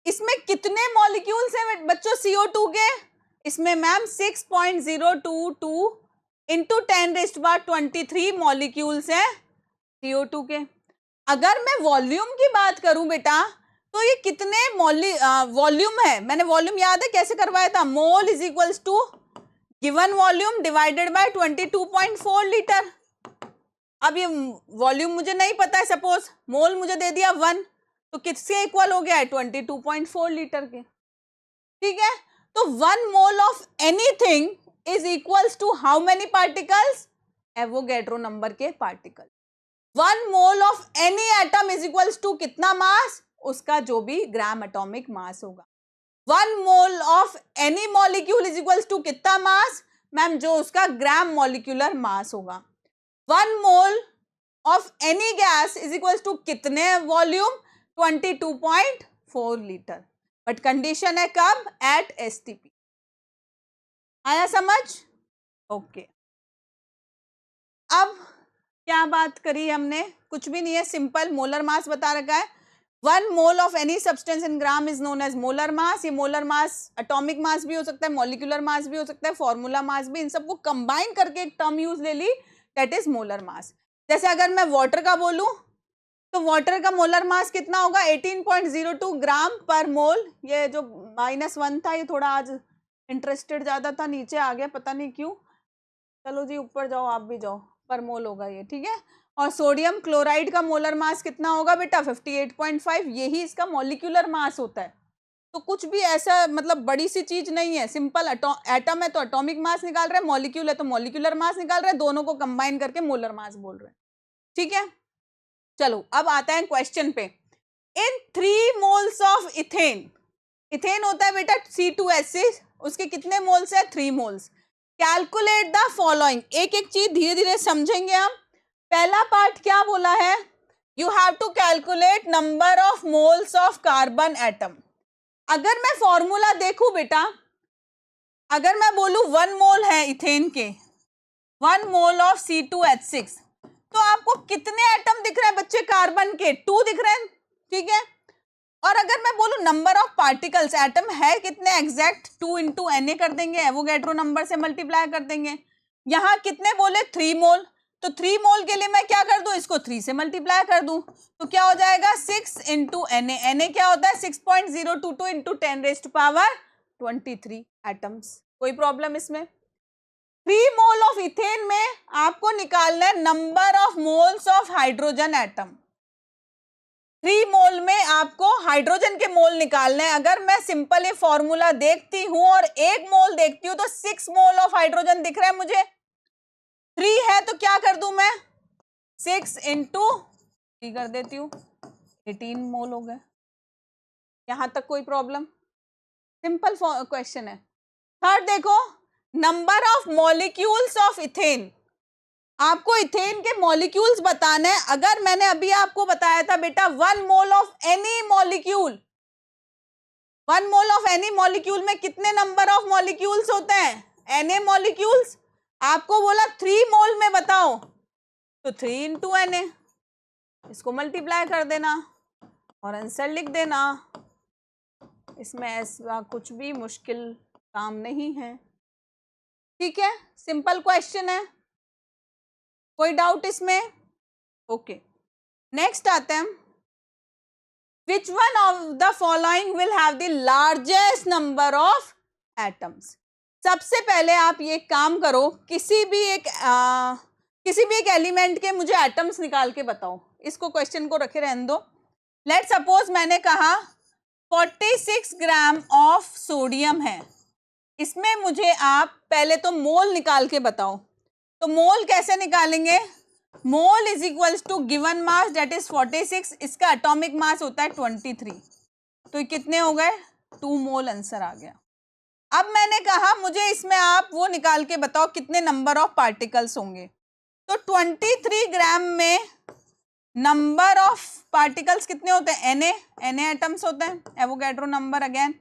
इसमें कितने मॉलिक्यूल्स हैं बच्चों CO2 के? इसमें मैम 6.022 इंटू 10⁻23 मॉलिक्यूल्स हैं CO2 के। अगर मैं वॉल्यूम की बात करूं बेटा, तो ये कितने वॉल्यूम है? मैंने वॉल्यूम याद है कैसे करवाया था? Mole is equals to given volume divided by 22.4 litre. अब ये वॉल्यूम मुझे नहीं पता है, सपोज मोल मुझे दे दिया 1, तो किससे इक्वल हो गया है? 22.4 लीटर के। ठीक है, तो 1 mole of anything is equals to how many particles? Avogadro number के particle. 1 mole of any atom is equals to कितना मास? उसका जो भी ग्राम एटॉमिक मास होगा। 1 mole of any molecule is equals to कितना मास? मैम जो उसका ग्राम molecular mass होगा। 1 mole of any gas is equals to कितने वॉल्यूम? 22.4 लीटर। बट कंडीशन है कब? At STP। आया समझ? ओके। अब क्या बात करी हमने? कुछ भी नहीं है, सिंपल मोलर मास बता रखा है। 1 mole of any substance in gram is known as molar mass. ये मोलर मास एटॉमिक मास भी हो सकता है, मॉलिक्यूलर मास भी हो सकता है, फॉर्मूला मास भी, इन सबको कंबाइन करके एक टर्म यूज ले ली, दैट इज मोलर मास। जैसे अगर मैं वाटर का बोलूं, तो वाटर का मोलर मास कितना होगा? 18.02 ग्राम पर मोल। ये जो -1 था, ये थोड़ा आज इंटरेस्टेड ज्यादा था, नीचे आ गया, पता नहीं क्यों। चलो जी ऊपर जाओ, आप भी जाओ, पर मोल होगा ये। ठीक है, और सोडियम क्लोराइड का मोलर मास कितना होगा बेटा? 58.5। यही इसका मॉलिक्यूलर मास होता है। तो कुछ भी ऐसा मतलब बड़ी सी चीज नहीं है, सिंपल एटम है तो एटॉमिक मास निकाल रहे हैं, मॉलिक्यूल है तो मॉलिक्यूलर मास निकाल रहे हैं, दोनों को कंबाइन करके मोलर मास बोल रहे हैं। ठीक है, चलो अब आता है क्वेश्चन पे। इन 3 मोल्स ऑफ इथेन, इथेन होता है बेटा C2H6, उसके कितने मोल्स है? 3 मोल्स। Calculate the following. एक एक चीज धीरे धीरे समझेंगे हम। पहला पार्ट क्या बोला है? You have to calculate number of moles of carbon atom. अगर मैं फॉर्मूला देखूं बेटा, अगर मैं बोलूं 1 मोल है इथेन के, 1 मोल ऑफ C2H6, तो आपको कितने एटम दिख रहे हैं बच्चे कार्बन के? 2 दिख रहे हैं। ठीक है, और अगर मैं बोलूं नंबर ऑफ पार्टिकल्स, एटम है कितने एग्जैक्ट? 2 इंटू Na कर देंगे, एवोगैड्रो नंबर से मल्टीप्लाई कर देंगे। यहां कितने बोले? 3 मोल, तो 3 मोल के लिए मैं क्या कर दूं? इसको 3 से मल्टीप्लाई कर दूं, तो क्या हो जाएगा? 6 इंटू Na क्या होता है? 6.022 इंटू 10⁻23 एटम्स। कोई प्रॉब्लम इसमें? 3 मोल ऑफ इथेन में आपको निकालना है number of moles of hydrogen atom. 3 मोल में आपको हाइड्रोजन के मोल निकालने हैं। अगर मैं सिंपल ये फॉर्मूला देखती हूं और 1 मोल देखती हूं, तो 6 मोल ऑफ हाइड्रोजन दिख रहा है मुझे। 3 है तो क्या कर दूं मैं? 6 इंटू 3 कर देती हूँ, 18 मोल हो गए। यहां तक कोई प्रॉब्लम? सिंपल क्वेश्चन है। थर्ड देखो, number of molecules of ethane, आपको इथेन के मॉलिक्यूल्स बताना है। अगर मैंने अभी आपको बताया था बेटा 1 mole of any molecule, 1 mole of any molecule में कितने नंबर ऑफ मॉलिक्यूल्स होते हैं? Na molecules. आपको बोला 3 मोल में बताओ, तो 3 इंटू Na, इसको मल्टीप्लाई कर देना और आंसर लिख देना। इसमें ऐसा कुछ भी मुश्किल काम नहीं है, ठीक है, सिंपल क्वेश्चन है, कोई डाउट इसमें? ओके, नेक्स्ट आते हैं, which one of the following will have the largest number of atoms. सबसे पहले आप ये काम करो, किसी भी एक एलिमेंट के मुझे एटम्स निकाल के बताओ। इसको क्वेश्चन को रखे रहने दो। लेट सपोज मैंने कहा 46 ग्राम ऑफ सोडियम है, इसमें मुझे आप पहले तो मोल निकाल के बताओ। तो मोल कैसे निकालेंगे? Mole is equals to given mass that is 46, इसका एटॉमिक मास होता है 23, तो कितने हो गए? 2 मोल आंसर आ गया। अब मैंने कहा मुझे इसमें आप वो निकाल के बताओ कितने नंबर ऑफ पार्टिकल्स होंगे। तो 23 ग्राम में नंबर ऑफ पार्टिकल्स कितने होते हैं? Na एटम्स होते हैं, एवोगैड्रो नंबर अगेन।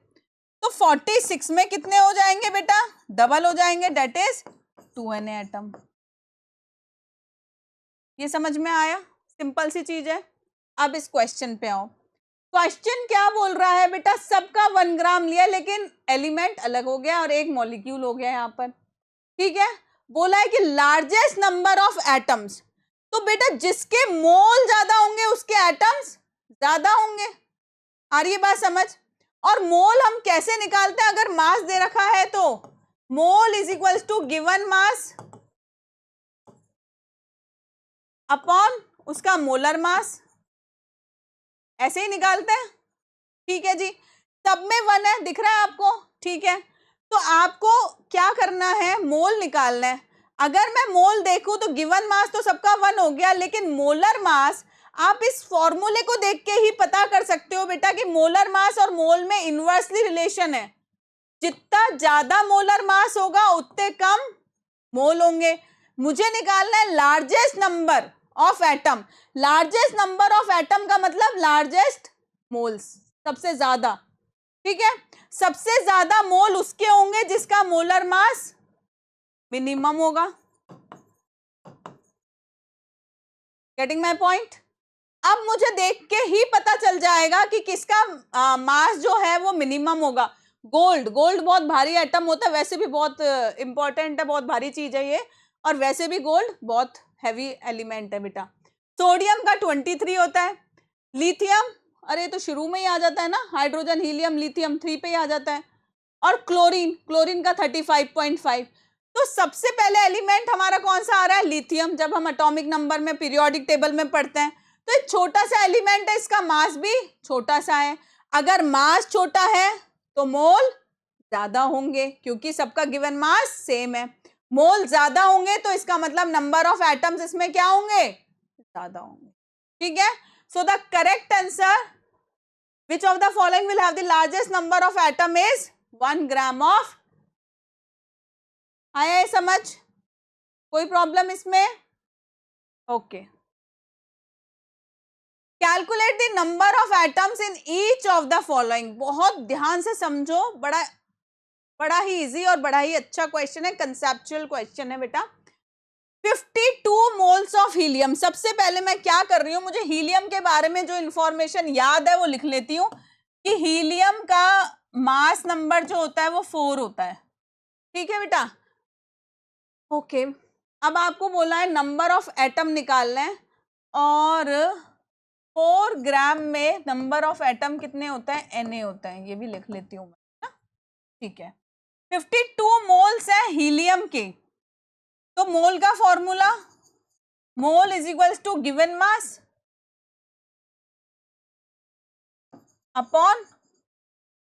तो 46 में कितने हो जाएंगे बेटा? डबल हो जाएंगे, दैट इज 2Na एटम। ये समझ में आया? सिंपल सी चीज है। अब इस क्वेश्चन पे आओ। क्वेश्चन क्या बोल रहा है बेटा? सबका 1 ग्राम लिया, लेकिन एलिमेंट अलग हो गया और एक मॉलिक्यूल हो गया यहाँ पर, ठीक है। बोला है कि लार्जेस्ट नंबर ऑफ एटम्स, तो बेटा जिसके मोल ज्यादा होंगे उसके एटम्स ज्यादा होंगे। आ रही है बात समझ? और मोल हम कैसे निकालते हैं? अगर मास दे रखा है तो mole is equals to given mass upon उसका मोलर मास, ऐसे ही निकालते हैं, ठीक है जी। सब में 1 है, दिख रहा है आपको? ठीक है, तो आपको क्या करना है? मोल निकालना है। अगर मैं मोल देखूं तो गिवन मास तो सबका 1 हो गया, लेकिन मोलर मास आप इस फॉर्मूले को देख के ही पता कर सकते हो बेटा कि मोलर मास और मोल में इनवर्सली रिलेशन है। जितना ज्यादा मोलर मास होगा उतने कम मोल होंगे। मुझे निकालना है largest number of atom. Largest number of atom का मतलब लार्जेस्ट मोल्स, सबसे ज्यादा, ठीक है। सबसे ज्यादा मोल उसके होंगे जिसका मोलर मास मिनिमम होगा। Getting my point? अब मुझे देख के ही पता चल जाएगा कि किसका मास जो है वो मिनिमम होगा। गोल्ड बहुत भारी एटम होता है, वैसे भी बहुत इंपॉर्टेंट है, बहुत भारी चीज है ये, और वैसे भी गोल्ड बहुत हैवी एलिमेंट है बेटा। सोडियम का 23 होता है। लिथियम, अरे तो शुरू में ही आ जाता है ना, हाइड्रोजन हीलियम लिथियम 3 पे ही आ जाता है। और क्लोरीन का 35.5। तो सबसे पहले एलिमेंट हमारा कौन सा आ रहा है? लिथियम। जब हम एटॉमिक नंबर में पीरियोडिक टेबल में पढ़ते हैं तो एक छोटा सा एलिमेंट है, इसका मास भी छोटा सा है। अगर मास छोटा है तो मोल ज्यादा होंगे, क्योंकि सबका गिवन मास सेम है। मोल ज्यादा होंगे तो इसका मतलब नंबर ऑफ एटम्स इसमें क्या होंगे? ज्यादा होंगे, ठीक है। So the correct answer, which of the following will have the largest number of atom is 1 gram of. आया है समझ? कोई प्रॉब्लम इसमें? Okay. Calculate the number of atoms in each of the following. बहुत ध्यान से समझो, बड़ा ही इजी और बड़ा ही अच्छा क्वेश्चन है, कंसेप्चुअल क्वेश्चन है बेटा। 52 मोल्स ऑफ हीलियम। सबसे पहले मैं क्या कर रही हूं, मुझे हीलियम के बारे में जो इंफॉर्मेशन याद है वो लिख लेती हूं कि हीलियम का मास नंबर जो होता है वो 4 होता है, ठीक है बेटा। ओके, अब आपको बोला है नंबर ऑफ एटम निकालना है, और 4 ग्राम में नंबर ऑफ एटम कितने होता है? Na होता है, ये भी लिख लेती हूँ मैं, ठीक है। 52 मोल्स है हीलियम के, तो मोल का formula, mole is equals to given mass upon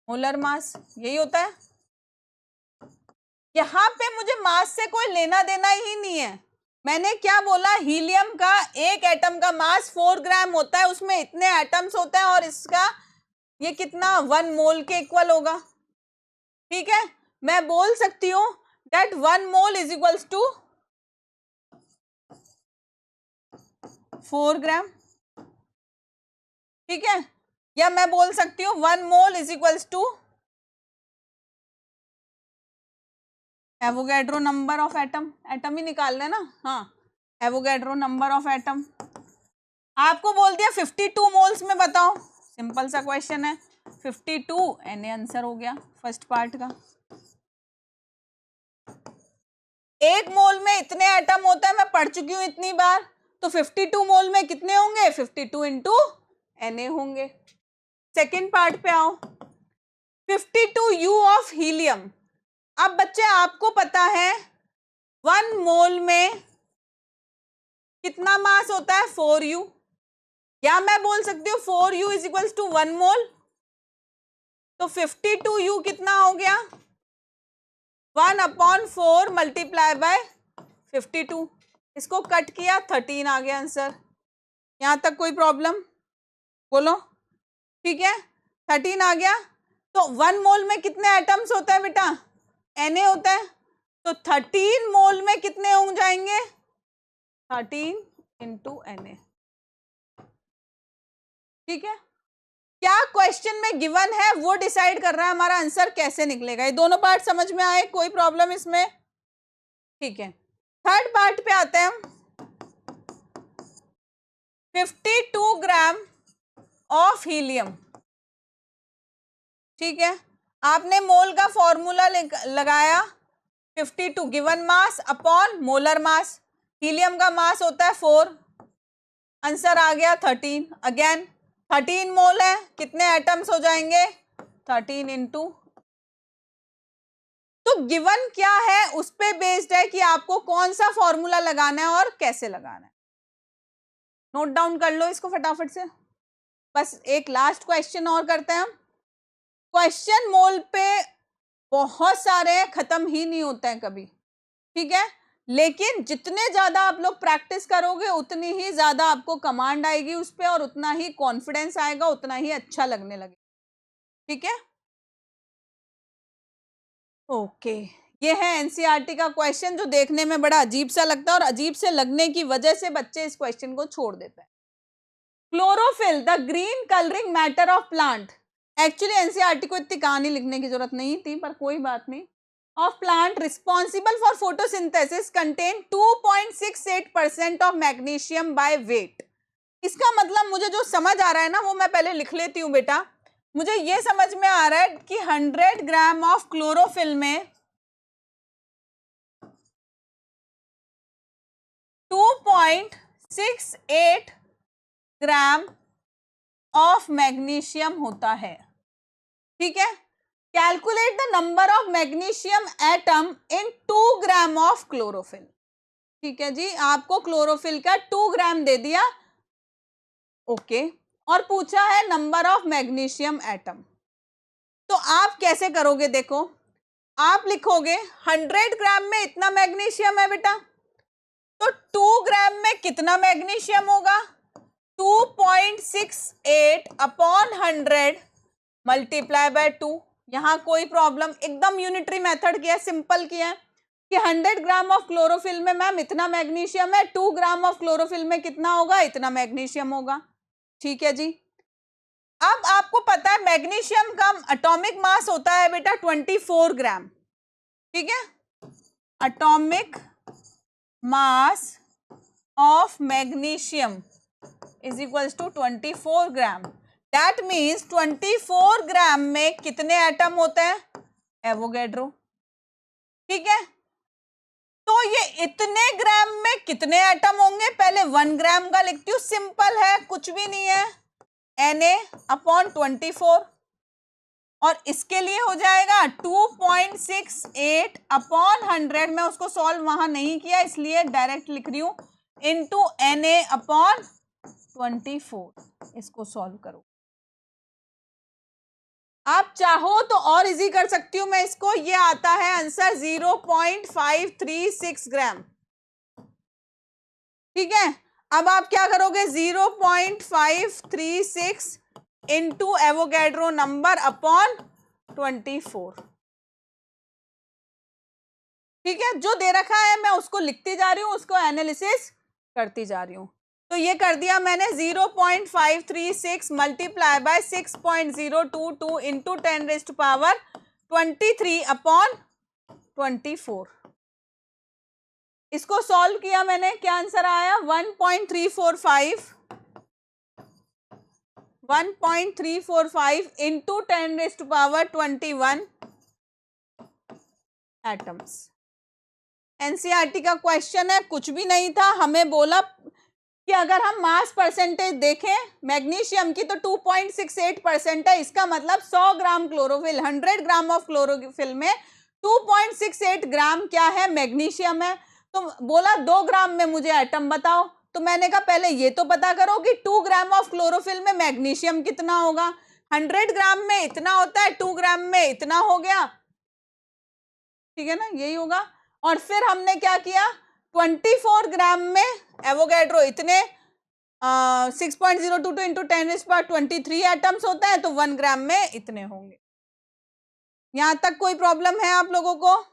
molar mass, यही होता है। यहां पे मुझे मास से कोई लेना देना ही नहीं है। मैंने क्या बोला? हीलियम का एक एटम का मास 4 ग्राम होता है, उसमें इतने एटम्स होते हैं, और इसका ये कितना 1 मोल के इक्वल होगा, ठीक है। मैं बोल सकती हूं that 1 mole is equals to 4 gram, ठीक है। या मैं बोल सकती हूँ 1 mole is equals to Avogadro number of atom, atom ही निकाल लेना, हाँ, एवोगैड्रो नंबर ऑफ एटम। आपको बोल दिया 52 मोल्स में बताओ, सिंपल सा क्वेश्चन है, 52 Na आंसर हो गया फर्स्ट पार्ट का। एक मोल में इतने एटम होता है, मैं पढ़ चुकी हूं इतनी बार, तो 52 मोल में कितने होंगे, 52 इंटू Na होंगे। सेकेंड पार्ट पे आओ, 52 U ऑफ हीलियम। अब बच्चे आपको पता है 1 मोल में कितना मास होता है, 4U, या मैं बोल सकती हूँ 4U इज इक्वल्स टू 1 मोल, तो 52U कितना हो गया, 1/4 मल्टीप्लाई बाय 52, इसको कट किया 13 आ गया आंसर। यहां तक कोई प्रॉब्लम बोलो, ठीक है, 13 आ गया। तो 1 मोल में कितने एटम्स होते हैं बेटा, Na होता है, तो 13 मोल में कितने हो जाएंगे, 13 इंटू Na, ठीक है। क्या क्वेश्चन में गिवन है वो डिसाइड कर रहा है हमारा आंसर कैसे निकलेगा। ये दोनों पार्ट समझ में आए, कोई प्रॉब्लम इसमें, ठीक है। थर्ड पार्ट पे आते हैं, 52 ग्राम ऑफ हीलियम, ठीक है। आपने मोल का फॉर्मूला लगाया, 52 गिवन मास अपॉन मोलर मास, हीलियम का मास होता है 4, आंसर आ गया 13। अगेन 13 मोल है, कितने एटम्स हो जाएंगे, 13 इंटू, तो गिवन क्या है उस पे बेस्ड है कि आपको कौन सा फॉर्मूला लगाना है और कैसे लगाना है। नोट डाउन कर लो इसको फटाफट से। बस एक लास्ट क्वेश्चन और करते हैं हम। क्वेश्चन मोल पे बहुत सारे हैं, खत्म ही नहीं होते हैं कभी, ठीक है। लेकिन जितने ज्यादा आप लोग प्रैक्टिस करोगे उतनी ही ज्यादा आपको कमांड आएगी उस पे, और उतना ही कॉन्फिडेंस आएगा, उतना ही अच्छा लगने लगेगा, ठीक है। ओके, ये है एनसीईआरटी का क्वेश्चन जो देखने में बड़ा अजीब सा लगता है, और अजीब से लगने की वजह से बच्चे इस क्वेश्चन को छोड़ देते हैं। Chlorophyll the green colouring matter of plant, actually NCERT को इतनी कहानी लिखने की जरूरत नहीं थी, पर कोई बात नहीं। Of plant responsible for photosynthesis contain 2.68% of magnesium by weight. इसका मतलब मुझे जो समझ आ रहा है ना वो मैं पहले लिख लेती हूँ बेटा। मुझे ये समझ में आ रहा है कि 100 ग्राम ऑफ क्लोरोफिल में 2.68 ग्राम ऑफ मैग्नीशियम होता है, ठीक है। Calculate the number of magnesium atom in 2 gram of chlorophyll, ठीक है जी। आपको क्लोरोफिल का 2 ग्राम दे दिया, ओके, और पूछा है नंबर ऑफ मैग्नीशियम एटम। तो आप कैसे करोगे, देखो आप लिखोगे 100 ग्राम में इतना मैग्नीशियम है बेटा, तो 2 ग्राम में कितना मैग्नीशियम होगा, 2.68 अपॉन 100 मल्टीप्लाई बाय 2। यहां कोई प्रॉब्लम, एकदम यूनिटरी मेथड किया, सिंपल किया कि 100 ग्राम ऑफ क्लोरोफिल में मैम इतना मैग्नीशियम है, 2 ग्राम ऑफ क्लोरोफिल में कितना होगा, इतना मैग्नीशियम होगा, ठीक है जी। अब आपको पता है मैग्नीशियम का एटॉमिक मास होता है बेटा 24 ग्राम, ठीक है। Atomic mass of magnesium is equals to 24 gram. That means 24 gram में कितने एटम होते हैं, एवोगैड्रो, ठीक है। तो ये इतने ग्राम में कितने एटम होंगे, पहले 1 ग्राम का लिखती हूँ, सिंपल है, कुछ भी नहीं है, Na/24, और इसके लिए हो जाएगा 2.68 अपॉन 100, मैं उसको सॉल्व वहां नहीं किया इसलिए डायरेक्ट लिख रही हूं, इंटू Na/24, इसको सॉल्व करो। आप चाहो तो और इजी कर सकती हूं मैं इसको, ये आता है आंसर 0.536 ग्राम, ठीक है। अब आप क्या करोगे, 0.536 इंटू एवोगैड्रो नंबर अपॉन 24, ठीक है, जो दे रखा है मैं उसको लिखती जा रही हूँ, उसको एनालिसिस करती जा रही हूँ। तो ये कर दिया मैंने 0.536 मल्टीप्लाई बाय 6.022 इंटू 10⁻23/24। इसको सॉल्व किया मैंने, क्या आंसर आया? 1.345 इंटू 10⁻21 एटम्स। एनसीईआरटी का क्वेश्चन है, कुछ भी नहीं था। हमें बोला कि अगर हम मास परसेंटेज देखें मैग्नीशियम की तो 2.68% है। इसका मतलब 100 ग्राम क्लोरोफिल, 100 ग्राम ऑफ क्लोरोफिल में 2.68 ग्राम क्या है? मैग्नीशियम है। तो बोला 2 ग्राम में मुझे एटम बताओ। तो मैंने कहा पहले ये तो पता करो कि 2 ग्राम ऑफ क्लोरोफिल में मैग्नीशियम कितना होगा। 100 ग्राम में इतना होता है, 2 ग्राम में इतना हो गया, ठीक है ना, यही होगा। और फिर हमने क्या किया, 24 ग्राम में एवोगैड्रो इतने 6.022 इंटू 10⁻23 एटम्स होता है, तो 1 ग्राम में इतने होंगे। यहां तक कोई प्रॉब्लम है आप लोगों को?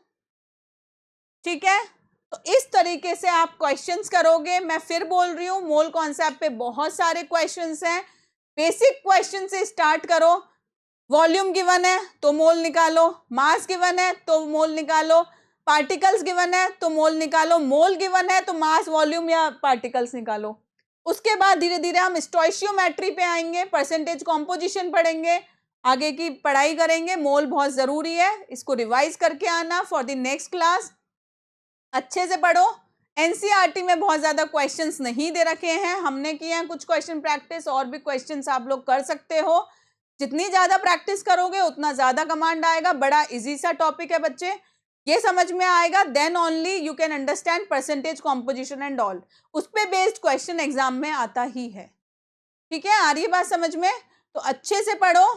ठीक है, तो इस तरीके से आप क्वेश्चंस करोगे। मैं फिर बोल रही हूँ, मोल कॉन्सेप्ट पे बहुत सारे क्वेश्चंस हैं। बेसिक क्वेश्चन से स्टार्ट करो। वॉल्यूम गिवन है तो मोल निकालो, मास गिवन है तो मोल निकालो, पार्टिकल्स गिवन है तो मोल निकालो, मोल गिवन है तो मास, वॉल्यूम या पार्टिकल्स निकालो। उसके बाद धीरे धीरे हम स्टोइशियोमेट्री पे आएंगे, परसेंटेज कॉम्पोजिशन पढ़ेंगे, आगे की पढ़ाई करेंगे। मोल बहुत जरूरी है, इसको रिवाइज करके आना फॉर द नेक्स्ट क्लास। अच्छे से पढ़ो। एनसीईआरटी में बहुत ज्यादा क्वेश्चंस नहीं दे रखे हैं, हमने किए हैं कुछ क्वेश्चन प्रैक्टिस, और भी क्वेश्चंस आप लोग कर सकते हो। जितनी ज्यादा प्रैक्टिस करोगे उतना ज्यादा कमांड आएगा। बड़ा इजी सा टॉपिक है बच्चे, ये समझ में आएगा then only you can understand percentage composition and all. उस पे बेस्ड क्वेश्चन एग्जाम में आता ही है। ठीक है, आ रही है बात समझ में? तो अच्छे से पढ़ो,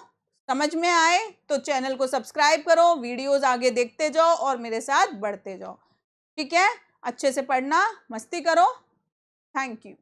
समझ में आए तो चैनल को सब्सक्राइब करो, वीडियोस आगे देखते जाओ और मेरे साथ बढ़ते जाओ। ठीक है, अच्छे से पढ़ना, मस्ती करो। Thank you.